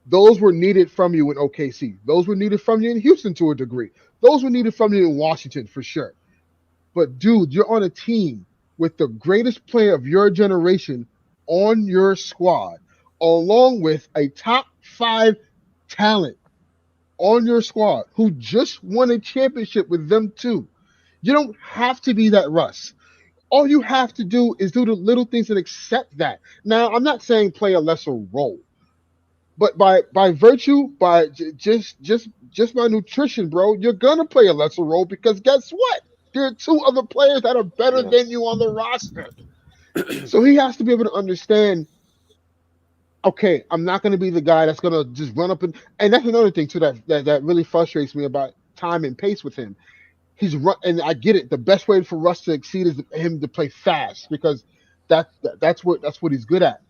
those were needed from you in OKC. Those were needed from you in Houston to a degree. Those were needed from you in Washington for sure. But dude, you're on a team with the greatest player of your generation on your squad, along with a top 5 talent on your squad who just won a championship with them too. You don't have to be that Russ. All you have to do is do the little things and accept that. Now, I'm not saying play a lesser role, but by virtue, just by nutrition, bro, you're gonna play a lesser role, because guess what? There are 2 other players that are better Yeah. than you on the roster. So he has to be able to understand, okay, I'm not gonna be the guy that's gonna just run up and that's another thing too that really frustrates me about time and pace with him. He's run, and I get it. The best way for Russ to exceed is him to play fast, because that's what he's good at.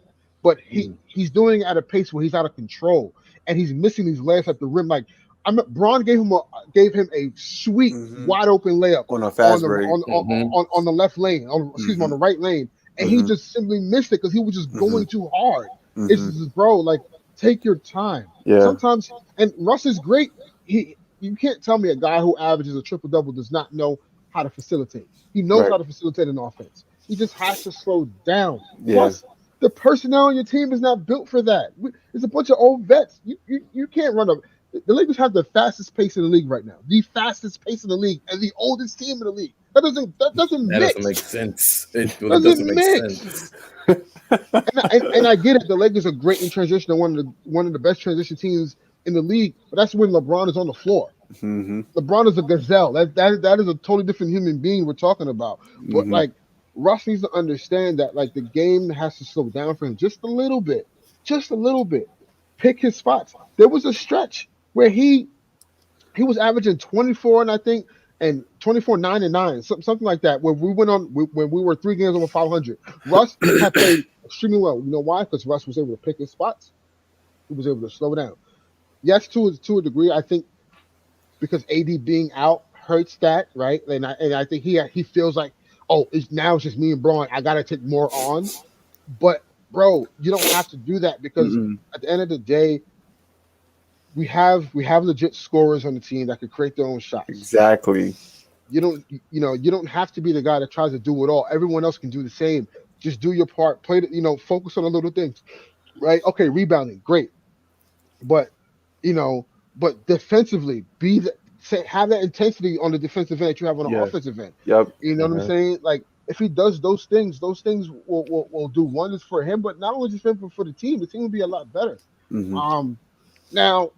But he's doing it at a pace where he's out of control, and he's missing these layups at the rim. Like, Braun gave him a sweet Mhm. wide open layup On a on fast the break. Mhm. on the left lane, excuse me, on Mhm. the right lane, and he Mhm. just simply missed it because he was just Mhm. going too hard. It's Mhm. just, bro, like, take your time. Yeah. Sometimes, and Russ is great. You can't tell me a guy who averages a triple double does not know how to facilitate. He knows Right. how to facilitate an offense. He just has to slow down. Yeah. Plus, the personnel on your team is not built for that. It's a bunch of old vets. You can't run up. The Lakers have the fastest pace in the league right now. The fastest pace in the league, and the oldest team in the league. That doesn't That doesn't mix. make sense. It really Doesn't doesn't make mix. sense. And I get it. The Lakers are great in transition. They're one of the best transition teams in the league. But that's when LeBron is on the floor. Mhm. LeBron is a gazelle. That is a totally different human being we're talking about. But Mhm. like, Russ needs to understand that, like, the game has to slow down for him just a little bit, just a little bit. Pick his spots. There was a stretch where he was averaging 24, and I think, and 24, 9 and 9, something like that. Where we went on when we were 3 games over 500. Russ had played extremely well. You know why? Because Russ was able to pick his spots. He was able to slow down. Yes, to a degree, I think, because AD being out hurts that, right? And I think he feels like, oh, it's just me and Braun. I gotta take more on. But bro, you don't have to do that, because Mhm. at the end of the day, we have legit scorers on the team that can create their own shots. Exactly. You don't have to be the guy that tries to do it all. Everyone else can do the same. Just do your part. Focus on the little things, right? Okay, rebounding, great, but you know, but defensively, have that intensity on the defensive end that you have on the Yeah. offensive end. Yep. You know what I'm Uh-huh. saying? Like, if he does those things will do wonders for him, but not only just for him, but for the team. The team will be a lot better. Mhm. Um, Now,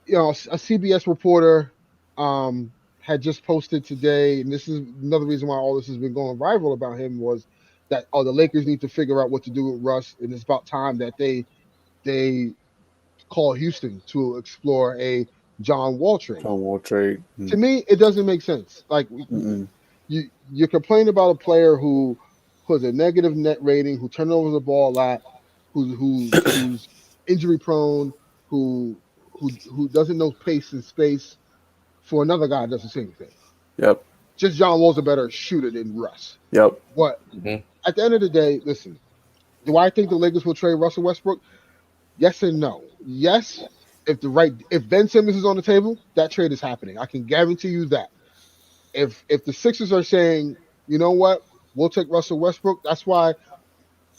a CBS reporter had just posted today, and this is another reason why all this has been going viral about him, was that, the Lakers need to figure out what to do with Russ, and it's about time that they call Houston to explore a John Wall trade. John Wall trade. To me, it doesn't make sense. Like, Mm-mm. you complain about a player who has a negative net rating, who turns over the ball a lot, who's injury prone, who who doesn't know pace and space, for another guy that does the same thing. Yep. Just John Wall's a better shooter than Russ. Yep. But Mhm. at the end of the day, listen, do I think the Lakers will trade Russell Westbrook? Yes and no. Yes, if Ben Simmons is on the table, that trade is happening. I can guarantee you that. If the Sixers are saying, you know what, we'll take Russell Westbrook, that's why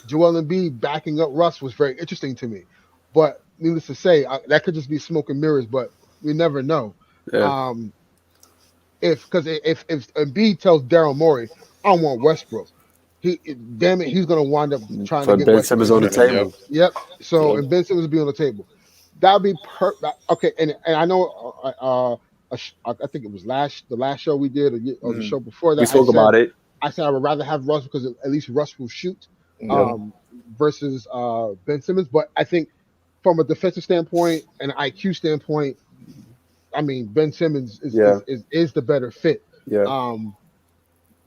Joel Embiid backing up Russ was very interesting to me. But needless to say, that could just be smoke and mirrors, but we never know. Yeah. Um, if Embiid tells Daryl Morey, I want Westbrook, damn it, he's gonna wind up trying to Put get Ben Westbrook Simmons in on the trade. table. Yep. So Yep. and Ben Simmons will be on the table. That'd be okay. And I know I think it was the last show we did or the show before We that. spoke about it. I said I would rather have Russ because at least Russ will shoot Yep. versus Ben Simmons. But I think from a defensive standpoint and an IQ standpoint, I mean Ben Simmons is the better fit. Yeah.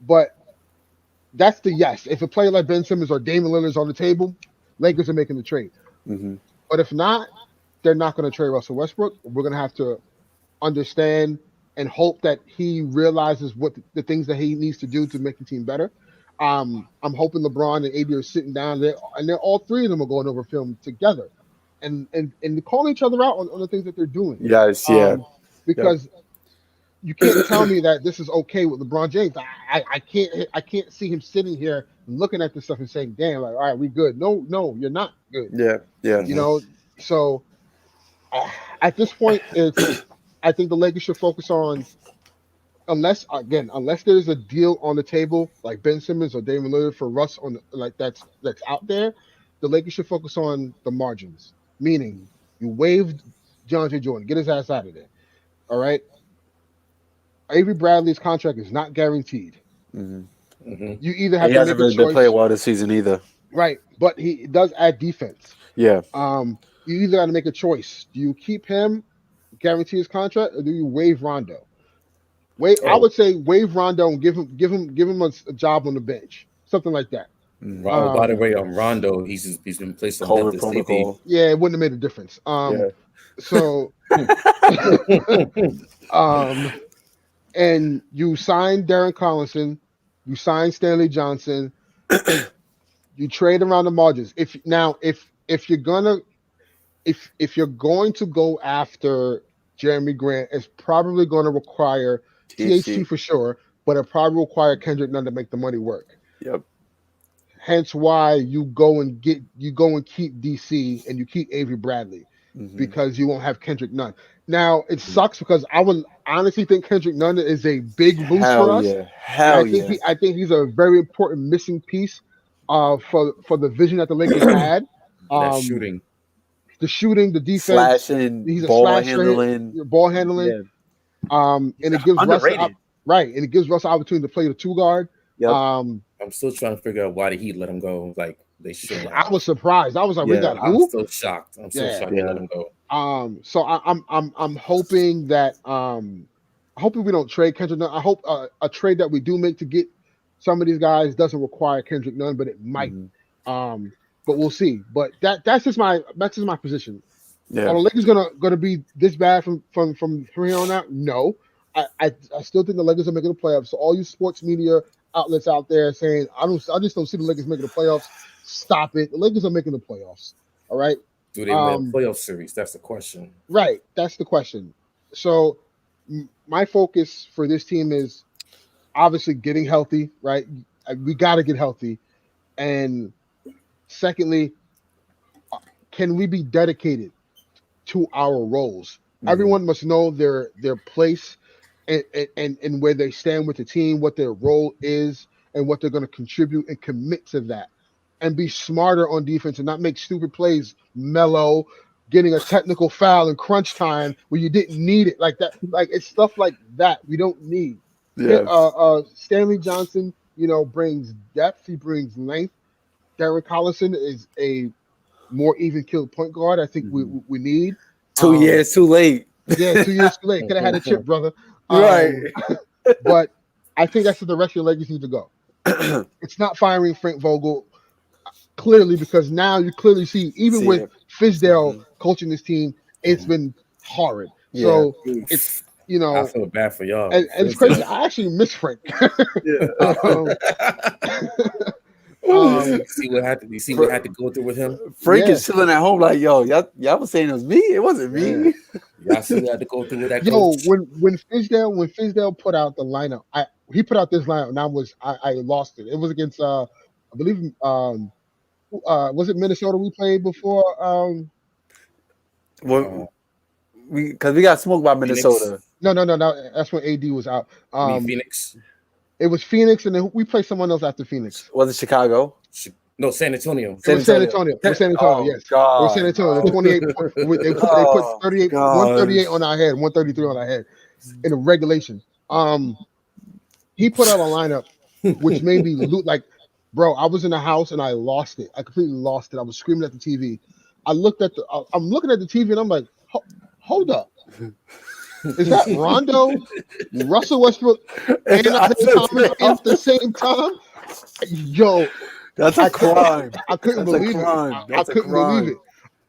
But that's the yes. If a player like Ben Simmons or Damian Lillard's on the table, Lakers are making the trade. Mm-hmm. But if not, they're not going to trade Russell Westbrook. We're going to have to understand and hope that he realizes what the things that he needs to do to make the team better. I'm hoping LeBron and AD are sitting down there, and they're all three of them are going over film together, and calling each other out on the things that they're doing. Yes, yeah. Because you can't tell me that this is okay with LeBron James. I can't see him sitting here and looking at this stuff and saying, "Damn, like, all right, we good." No, you're not good. Yeah. You know, so at this point, I think the Lakers should focus on, unless there's a deal on the table like Ben Simmons or Damian Lillard for Russ on that's out there, the Lakers should focus on the margins. Meaning, you waived DeAndre Jordan, get his ass out of there. All right. Avery Bradley's contract is not guaranteed. Mm-hmm. You either have He to hasn't make a really choice. been playing well this season either. Right, but he does add defense. Yeah. You either got to make a choice. Do you keep him, guarantee his contract, or do you waive Rondo? I would say waive Rondo and give him a job on the bench, something like that. By the way, Rondo, he's been placed on COVID Memphis protocol. Yeah, it wouldn't have made a difference. So, and you signed Darren Collinson, you signed Stanley Johnson, you trade around the margins. If you're going to go after Jeremy Grant, it's probably going to require THT for sure, but it probably require Kendrick Nunn to make the money work. Yep. Hence why you go and keep DC and you keep Avery Bradley because you won't have Kendrick Nunn. Now it sucks because I would honestly think Kendrick Nunn is a big boost for us. I think he's a very important missing piece for the vision that the Lakers had. That shooting. The shooting, the defense, slashing, he's a ball handling. Yeah. And it gives underrated. And it gives Russ an opportunity to play the 2 guard. Yep. I'm still trying to figure out why the Heat let him go. Like they should. I was surprised. I was like, we got who? I'm still shocked. I'm still shocked they let him go. So I'm hoping that hoping we don't trade Kendrick Nunn. I hope a trade that we do make to get some of these guys doesn't require Kendrick Nunn, but it might. But we'll see. But that's just my position. Yeah. Are the Lakers gonna be this bad from here on out? No. I still think the Lakers are making the playoffs. So all you sports media outlets out there saying I just don't see the Lakers making the playoffs. Stop it. The Lakers are making the playoffs. All right. Do they win a playoff series? That's the question. Right. That's the question. So my focus for this team is obviously getting healthy, right? We got to get healthy. And secondly, can we be dedicated to our roles? Everyone must know their place and where they stand with the team, what their role is, and what they're going to contribute, and commit to that. And be smarter on defense and not make stupid plays, mellow, getting a technical foul in crunch time where you didn't need it like that. Like it's stuff like that we don't need. Yeah. Stanley Johnson, brings depth. He brings length. Darren Collison is a more even-keeled point guard. I think we need. 2 years too late. Yeah, 2 years too late. Could have had a chip, brother. Right. But I think that's the direction the Lakers need to go. It's not firing Frank Vogel. Clearly, because now you clearly see, even with Fizdale coaching this team, it's been horrid. Yeah. So it's I feel bad for y'all. And it's crazy. I actually miss Frank. See what had to go through with him. Frank is chilling at home like, yo, y'all was saying it was me. It wasn't me. Y'all see what had to go through with that. Yo, when Fizdale put out the lineup, he put out this lineup, and I lost it. It was against I believe was it Minnesota we played before? Because we got smoked by Minnesota. No. That's when AD was out. I mean, Phoenix. It was Phoenix, and then we played someone else after Phoenix. Was it Chicago? No, San Antonio. It was San Antonio. It was San Antonio. Oh, Yes, God, it was San Antonio. The 28. They put 38, 138 on our head, 133 on our head in a regulation. He put out a lineup which made me look like, bro. I was in the house and I lost it. I completely lost it. I was screaming at the TV. I'm looking at the TV and I'm like, hold up. Is that Rondo, Russell Westbrook, and Isaiah Thomas at the same time? Yo, that's a crime. I couldn't believe it. I couldn't believe it.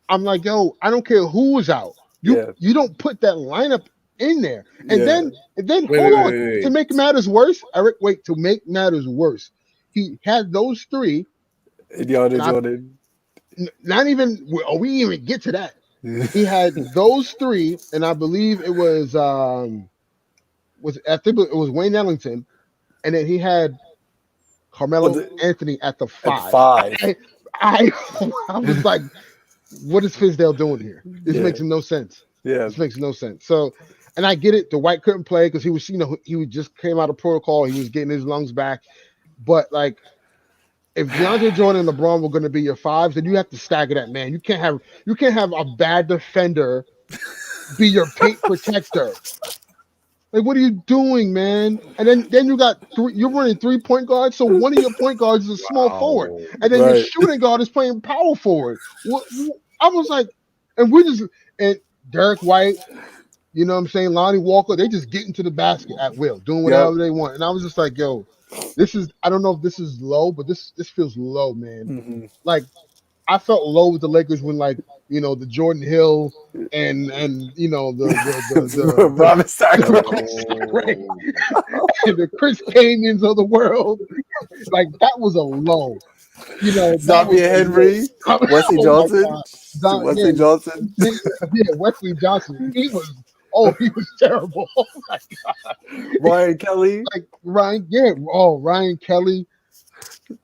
I'm like, yo, I don't care who was out. You don't put that lineup in there. And then hold on. To make matters worse, Eric, to make matters worse, he had those three. Not even, we even get to that. He had those three, and I believe it was I think it was Wayne Ellington, and then he had Carmelo Anthony at the 5. I was like, what is Fizdale doing here? This makes no sense. Yeah, this makes no sense. So, and I get it. Dwight couldn't play because he was, he just came out of protocol. He was getting his lungs back, but like, if DeAndre Jordan and LeBron were going to be your 5s, then you have to stagger that, man. You can't have a bad defender be your paint protector. Like, what are you doing, man? And then you got you're running 3 point guards, so one of your point guards is a small forward, and then your shooting guard is playing power forward. I was like, and Derek White, you know what I'm saying, Lonnie Walker, they just get into the basket at will, doing whatever they want. And I was just like, yo, I don't know if this is low, but this feels low, man. Mm-hmm. Like, I felt low with the Lakers when, like, the Jordan Hill and the Robin Sacre and the Chris Canyons of the world. Like, that was a low. Xavier Henry, Wesley Johnson. Wesley Johnson. Yeah, Wesley Johnson. He was terrible. Oh my God. Ryan Kelly. Ryan Kelly.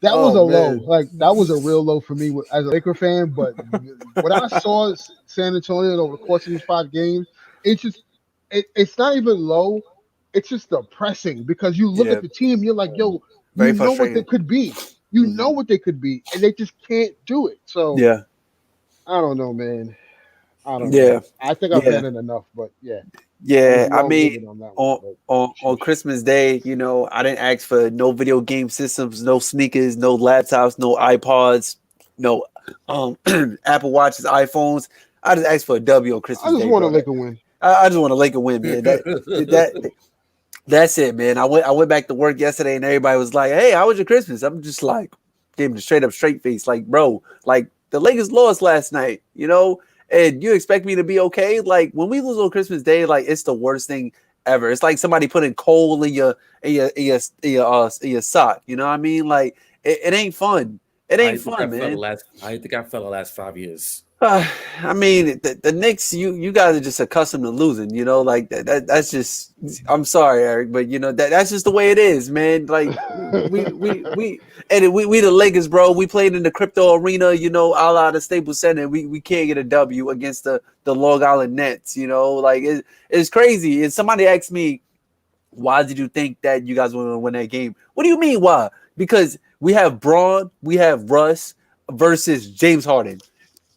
That was a low. Like, that was a real low for me as a Laker fan. But when I saw San Antonio over the course of these 5 games, it's not even low. It's just depressing because you look at the team, you're like, yo, you know what they could be. You know what they could be, and they just can't do it. So I don't know, man. I don't know. I think I've had it enough, but Yeah, I mean, on Christmas Day, I didn't ask for no video game systems, no sneakers, no laptops, no iPods, no Apple Watches, iPhones. I just asked for a W on Christmas Day. I just want a Laker win. I just want a Laker win, man. That's it, man. I went back to work yesterday, and everybody was like, "Hey, how was your Christmas?" I'm just like, gave him a straight face, like, bro, like the Lakers lost last night, and you expect me to be okay? Like, when we lose on Christmas Day, like, it's the worst thing ever. It's like somebody putting coal in your sock. You know what I mean? Like, it ain't fun. It ain't fun, man. I think I fell the last 5 years. I mean, the Knicks, you guys are just accustomed to losing, like that's just, I'm sorry, Eric, but that's just the way it is, man. Like we the Lakers, bro. We played in the crypto arena, a la the Staples Center. We can't get a W against the Long Island Nets, like it's crazy. And somebody asked me, why did you think that you guys were going to win that game? What do you mean, why? Because we have Braun, we have Russ versus James Harden.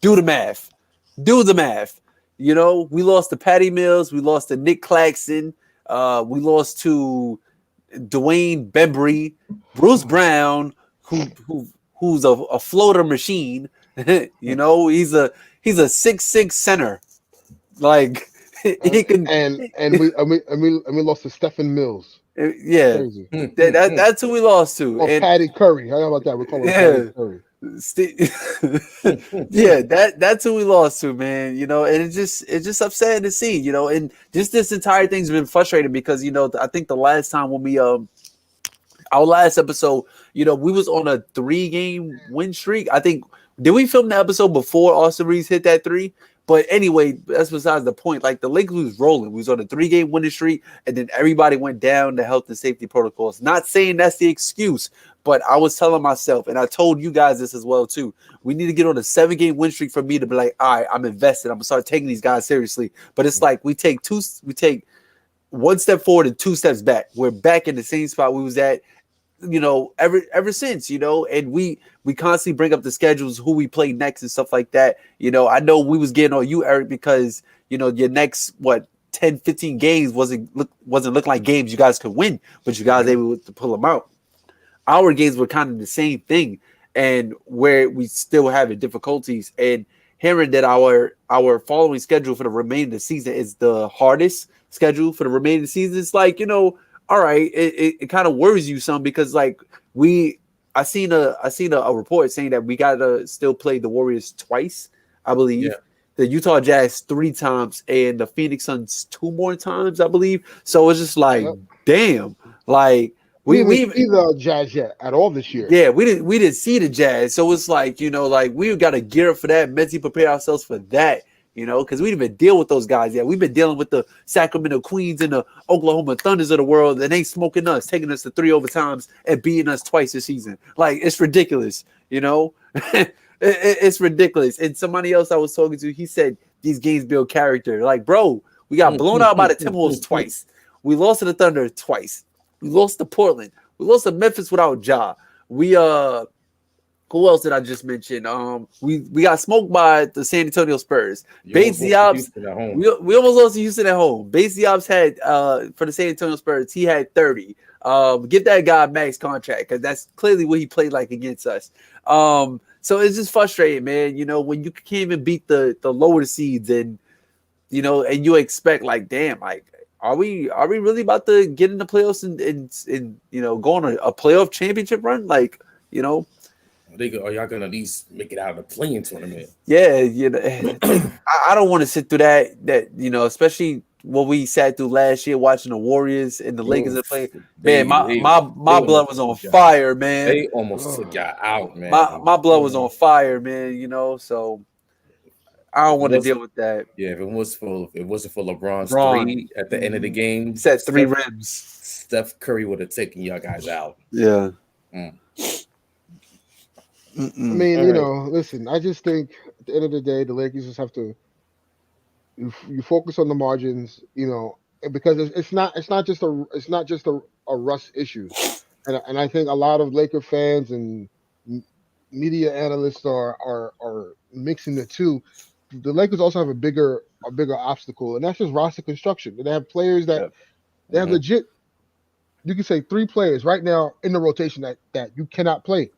Do the math. We lost to Patty Mills. We lost to Nick Claxton. We lost to Dwayne Bembry, Bruce Brown, who's a floater machine. He's a 6'6" center. Like he can. And we lost to Stephen Mills. Yeah, that's who we lost to. Oh, Patty Curry. How about that? We're calling Patty Curry. That's who we lost to, man. And it's just upsetting to see, and just this entire thing's been frustrating because I think the last time when we our last episode, we was on a 3-game win streak. I think, did we film the episode before Austin Reeves hit that 3? But anyway, that's besides the point. Like, the Lakers was rolling. We was on a 3-game winning streak, and then everybody went down to health and safety protocols. Not saying that's the excuse, but I was telling myself, and I told you guys this as well too, we need to get on a 7-game win streak for me to be like, all right, I'm invested. I'm gonna start taking these guys seriously. But it's like we take one step forward and two steps back. We're back in the same spot we was at, ever since, and we constantly bring up the schedules, who we play next and stuff like that. I know we was getting on you, Eric, because your next 10, 15 games wasn't looking like games you guys could win, but you guys able to pull them out. Our games were kind of the same thing, and where we still having difficulties, and hearing that our following schedule for the remainder of the season is the hardest schedule for the remainder of the season. It's like, all right, it kind of worries you some, because like I seen a report saying that we gotta still play the Warriors twice, I believe. Yeah. The Utah Jazz 3 times and the Phoenix Suns 2 more times, I believe. So it's just like, damn, like we we didn't see the Jazz yet at all this year. yeah, we didn't see the Jazz. So it's like, like we got to gear up for that, mentally prepare ourselves for that, because we didn't even deal with those guys yet. We've been dealing with the Sacramento Queens and the Oklahoma Thunders of the world, and they smoking us, taking us to 3 overtimes and beating us twice this season. Like, it's ridiculous, It's ridiculous. And somebody else I was talking to, he said these games build character. Like, bro, we got blown out by the Timberwolves twice. We lost to the Thunder twice. We lost to Portland. We lost to Memphis without Ja. We who else did I just mention? We got smoked by the San Antonio Spurs. Bates Diop's, we almost lost to Houston at home. Bates Diop's had for the San Antonio Spurs, he had 30. Give that guy a max contract, because that's clearly what he played like against us. So it's just frustrating, man. When you can't even beat the lower seeds, and and you expect, like, damn, like, are we really about to get in the playoffs and go on a playoff championship run? Like, are y'all gonna at least make it out of the playing tournament? Yeah, I don't want to sit through that, especially what we sat through last year watching the Warriors and the Lakers play. Man, my blood was on fire, man. They almost took y'all out, man. My blood was on fire, man. So I don't want to deal with that. Yeah, if it wasn't for LeBron's 3 at the end of the game, set 3 rims. Steph Curry would have taken y'all guys out. Yeah. I mean, listen, I just think at the end of the day, the Lakers just have to you focus on the margins, because it's not just a Russ issue, and I think a lot of Laker fans and media analysts are mixing the two. The Lakers also have a bigger obstacle, and that's just roster construction. They have players that they have legit. You can say 3 players right now in the rotation that you cannot play.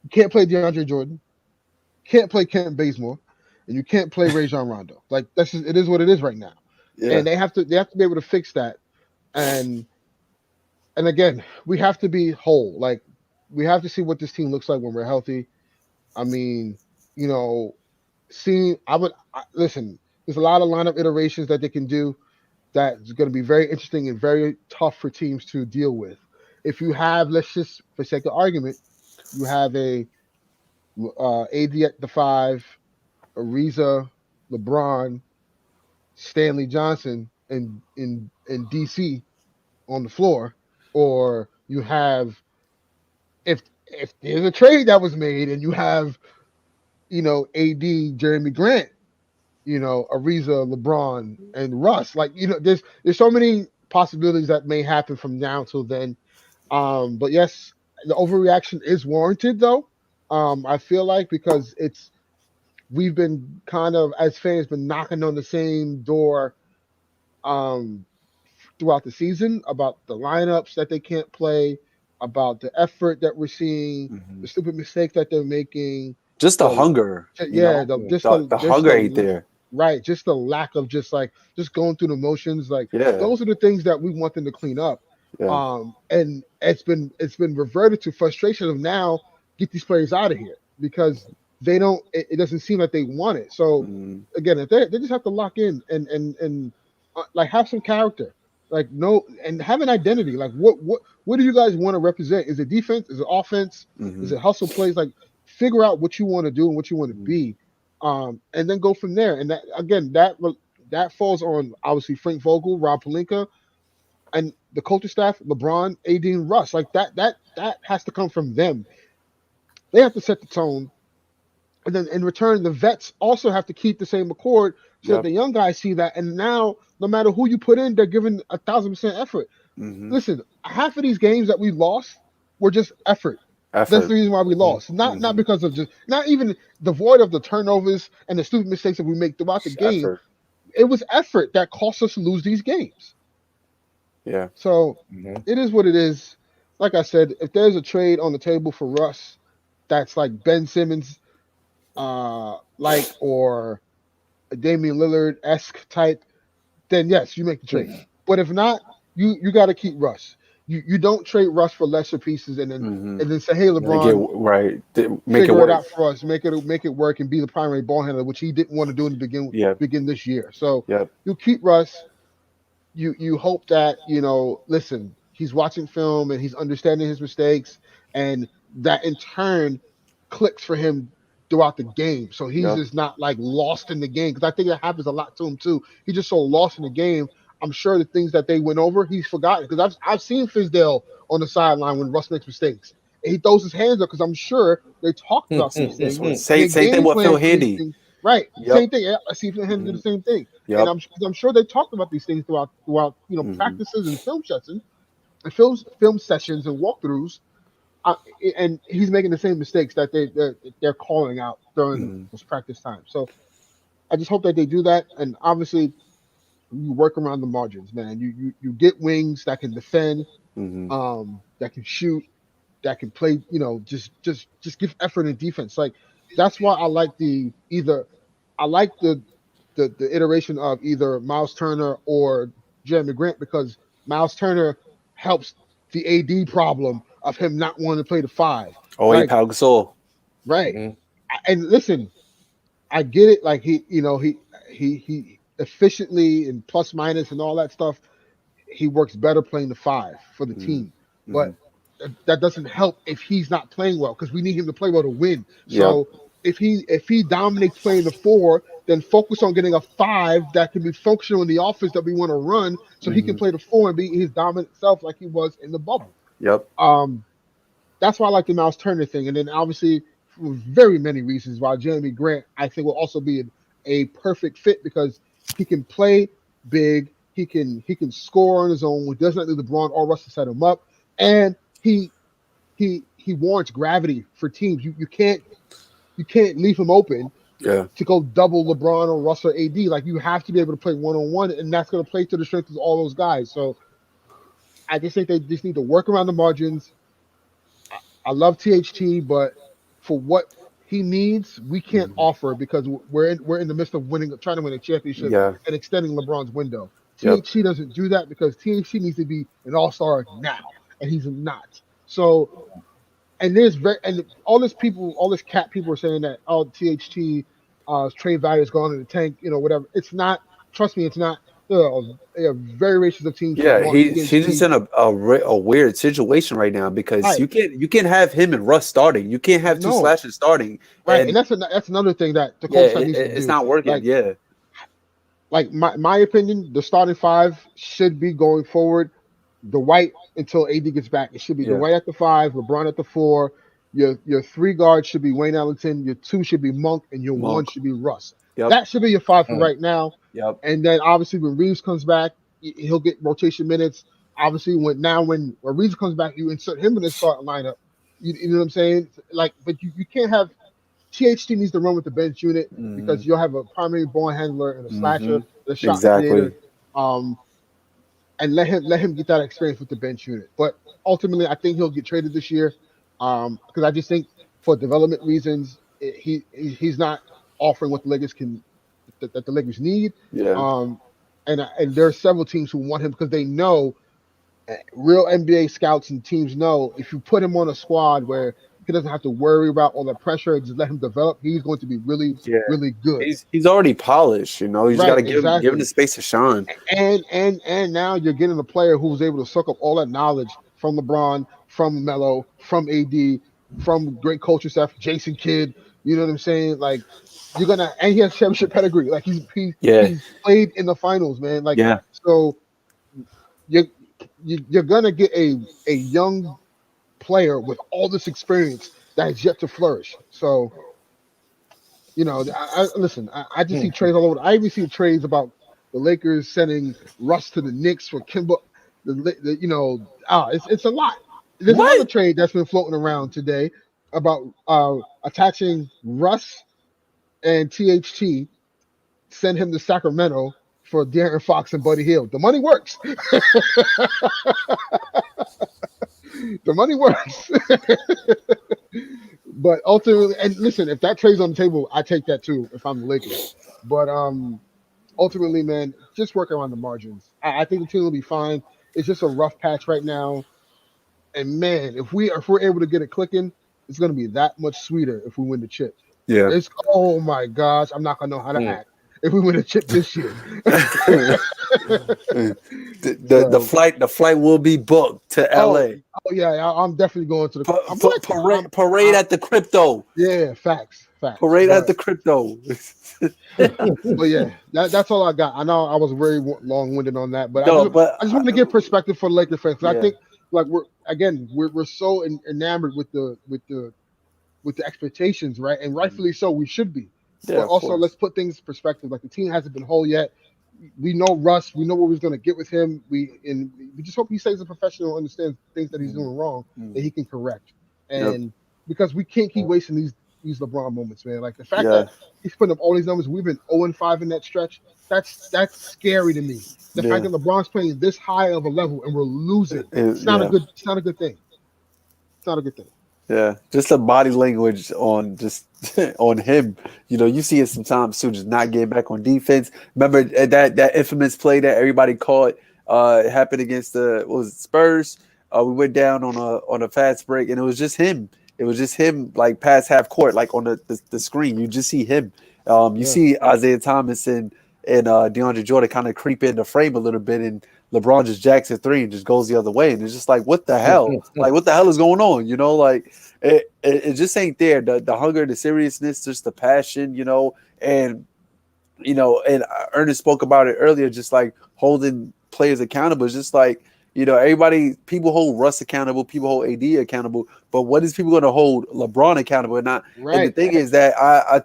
You can't play DeAndre Jordan, can't play Kent Bazemore, and you can't play Rajon Rondo. Like, it is what it is right now. Yeah. And they have to be able to fix that. And again, we have to be whole. Like, we have to see what this team looks like when we're healthy. I mean, listen, there's a lot of lineup iterations that they can do that's going to be very interesting and very tough for teams to deal with. If you have, let's just, for sake of argument, you have a AD at the 5, Ariza, LeBron, Stanley Johnson, and DC on the floor, or you have, if there's a trade that was made and you have, AD, Jeremy Grant, Ariza, LeBron, and Russ, like, there's so many possibilities that may happen from now till then. But yes, the overreaction is warranted, though. I feel like, because we've been kind of, as fans, been knocking on the same door throughout the season about the lineups that they can't play, about the effort that we're seeing, the stupid mistakes that they're making. Just the hunger. Yeah, the hunger ain't there. Right, just the lack of just going through the motions. Like, those are the things that we want them to clean up. Yeah. And it's been reverted to frustration of now, get these players out of here, because they don't. It doesn't seem like they want it. So again, if they just have to lock in and like, have some character, like, and have an identity. Like, what do you guys want to represent? Is it defense? Is it offense? Is it hustle plays? Like, figure out what you want to do and what you want to be, and then go from there. And that, again, that falls on, obviously, Frank Vogel, Rob Pelinka, and the coaching staff, LeBron, AD, and Russ. Like, that has to come from them. They have to set the tone. And then in return, the vets also have to keep the same accord, so that the young guys see that. And now, no matter who you put in, they're giving 1,000% effort. Mm-hmm. Listen, half of these games that we lost were just effort. That's Effort. the reason why we lost. Not because of not even devoid of the turnovers and the stupid mistakes that we make throughout the game. Effort. It was effort that cost us to lose these games. Yeah. So Mhm. it is what it is. Like I said, if there's a trade on the table for Russ that's like Ben Simmons, like or a Damian Lillard esque type, then yes, you make the trade. But if not, you got to keep Russ. You don't trade Russ for lesser pieces Mm-hmm. and then say, hey They get LeBron, right. Make it figure it work. out for us, make it work, and be the primary ball handler, which he didn't want to do in the Yep. begin this year. So Yep. you keep Russ. You hope that listen, he's watching film and he's understanding his mistakes, and that in turn clicks for him throughout the game, so he's Yep. just not like lost in the game, because I think that happens a lot to him too. He's just so lost in the game. I'm sure the things that they went over he's forgotten, because I've seen Fizdale on the sideline when Russ makes mistakes and he throws his hands up, because I'm sure they talked about these things and Same they thing game with Phil plan for these Handy. things. Right. Yep. Same thing. Yeah, I see him do the Mhm. same thing. And Yep. I'm sure they talked about these things throughout Mhm. practices and film sessions and film sessions and walkthroughs. Uh, and he's making the same mistakes that they're calling out during Mhm. those practice times. So I just hope that they do that. And obviously, you work around the margins, man. You get wings that can defend, Mhm. that can shoot, that can play. Just give effort in defense. Like that's why I like I like the iteration of either Miles Turner or Jeremy Grant, because Miles Turner helps the AD problem of him not wanting to play the five. Oh, hey, Like, Pau Gasol. right. Mhm. And listen, I get it. Like he efficiently and plus minus and all that stuff, he works better playing the five for the Mhm. team. But Mhm. that doesn't help if he's not playing well, because we need him to play well to win. Yep. So if he dominates playing the four, then focus on getting a five that can be functional in the offense that we want to run, so he can Mhm. play the four and be his dominant self like he was in the bubble. Yep. That's why I like the Miles Turner thing. And then obviously, for very many reasons, why Jeremy Grant I think will also be a perfect fit, because he can play big, he can score on his own. He doesn't need LeBron or Russ to set him up, and he warrants gravity for teams. You can't leave him open Yeah. to go double LeBron or Russ or AD. Like, you have to be able to play 1-on-1, and that's going to play to the strength of all those guys. So I just think they just need to work around the margins. I love THT, but for what he needs, we can't Mhm. offer, because we're in the midst of trying to win a championship Yeah. and extending LeBron's window. Yep. THT doesn't do that, because THT needs to be an all-star now, and he's not. So, and all this cat people are saying that, oh, THT trade value is gone in the tank, whatever. It's not. Trust me, it's not. There are variations of teams who Yeah, want he's just THT. in a weird situation right now, because Right. you can't have him and Russ starting. You can't have two No. slashers starting, Right. And and that's another thing that the yeah, coach needs to it's do. not working. Like, Yeah. my opinion, the starting five should be going forward. Dwight until AD gets back. It should be Yeah. Dwight at the five, LeBron at the four. Your three guards should be Wayne Ellington. Your two should be Monk, and your one Monk. should be Russ. Yep. That should be your five for Mm. right now. Yep. And then obviously when Reeves comes back, he'll get rotation minutes. Obviously when Reeves comes back, you insert him in the starting lineup. You know what I'm saying? Like, but you can't have THT needs to run with the bench unit, Hmm. because you'll have a primary ball handler and a slasher, Hmm. and a shot creator, Exactly. um, and let him get that experience with the bench unit. But ultimately, I think he'll get traded this year, because I just think for development reasons, he's not offering what the Lakers that the Lakers need. Yeah. Um, and there are several teams who want him, because they know, real NBA scouts and teams know, if you put him on a squad where he doesn't have to worry about all the pressure and just let him develop, he's going to be really, Yeah. really good. He's already polished. You just got Right, to give him the exactly. space to shine. And now you're getting a player who's able to suck up all that knowledge from LeBron, from Melo, from AD, from great coaching staff, Jason Kidd. You know what I'm saying? Like, and he has championship pedigree. Like, Yeah. he's played in the finals, man. Like, Yeah. so you're you're gonna get a young player with all this experience that is yet to flourish. So Listen. I just see trades all over. I even see trades about the Lakers sending Russ to the Knicks for Kimba. It's a lot. There's another What? trade that's been floating around today about attaching Russ and THT, send him to Sacramento for De'Aaron Fox and Buddy Hield. The money works. The money works. But ultimately, and listen, if that trade's on the table, I take that too if I'm the Lakers. But ultimately, man, just work around the margins. I think the team will be fine. It's just a rough patch right now. And man, if we're able to get it clicking, it's gonna be that much sweeter if we win the chip. Yeah. It's oh my gosh, I'm not gonna know how to act if we win a chip this year. The flight will be booked to LA. Oh yeah, I'm definitely going to the Parade at the crypto. Yeah, facts. Parade at the crypto. But yeah, that's all I got. I know I was very long-winded on that, but I just want to give perspective for the Lakers fans. I think like we're so enamored with the expectations, right? And rightfully so, we should be. Yeah, but also let's put things in perspective. Like the team hasn't been whole yet. We know Russ. We know what we're going to get with him. We just hope he stays a professional, understands things that he's doing wrong that he can correct. And because we can't keep wasting these LeBron moments, man. Like the fact that he's putting up all these numbers, we've been 0-5 in that stretch. That's scary to me. The fact that LeBron's playing this high of a level and we're losing, it's not a good thing. It's not a good thing. Yeah, just the body language on on him. You see it sometimes too, just not getting back on defense. Remember that infamous play that everybody caught happened against the Spurs. We went down on a fast break, and it was just him. It was just him, like past half court, like on the screen. You just see him. You see Isaiah Thomas and DeAndre Jordan kind of creep in the frame a little bit, and LeBron just jacks a three and just goes the other way. And it's just like, what the hell? Like, what the hell is going on? Like it just ain't there. The hunger, the seriousness, just the passion, and Ernest spoke about it earlier, just like holding players accountable. It's just like, people hold Russ accountable, people hold AD accountable, but what is people going to hold LeBron accountable? And the thing is that I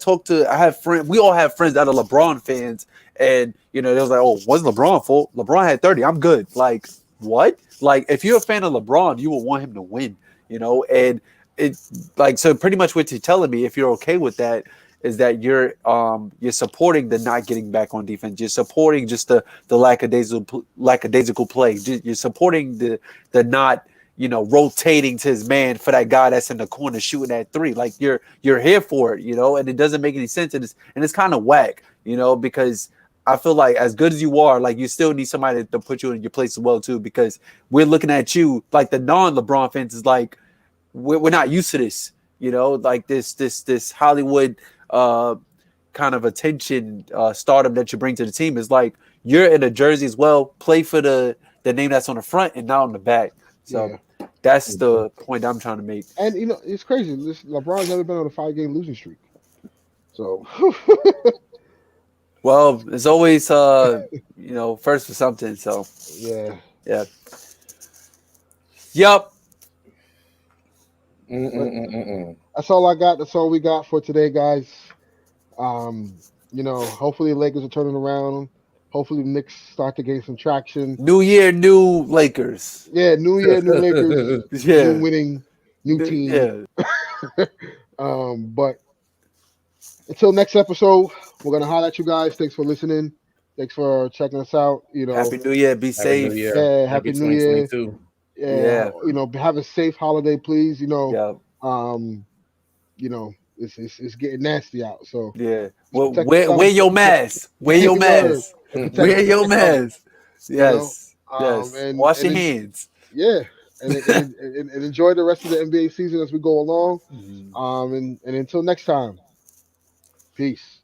have friends, we all have friends that are LeBron fans, and they was like, oh, what's LeBron for? LeBron had 30. I'm good. Like, what? Like, if you're a fan of LeBron, you will want him to win, and it's like, so pretty much what you're telling me, if you're okay with that, is that you're supporting the not getting back on defense. You're supporting just the lackadaisical play. You're supporting the not rotating to his man for that guy that's in the corner shooting that three. Like you're here for it, and it doesn't make any sense. And it's kind of whack, because I feel like as good as you are, like you still need somebody to put you in your place as well too. Because we're looking at you like the non-LeBron fans is like we're not used to this, like this Hollywood kind of attention stardom that you bring to the team is like you're in a jersey as well. Play for the name that's on the front and not on the back. So that's the point I'm trying to make. And it's crazy. LeBron's never been on a 5-game losing streak. So well, it's always first for something. So yeah. Yep. That's all I got. That's all we got for today, guys. Hopefully the Lakers are turning around. Hopefully the Knicks start to gain some traction. New year, new Lakers. Yeah, new year, new Lakers. Yeah. New winning, new team. Yeah. But until next episode, we're gonna holler at you guys. Thanks for listening. Thanks for checking us out. Happy New Year. Be safe. Yeah, happy New Year. Yeah. Have a safe holiday, please. Yeah. It's getting nasty out. So yeah. Well, wear your mask. Wear your mask. Wear your mask. Yes. Yes. And wash your hands. Yeah. And enjoy the rest of the NBA season as we go along. And until next time. Peace.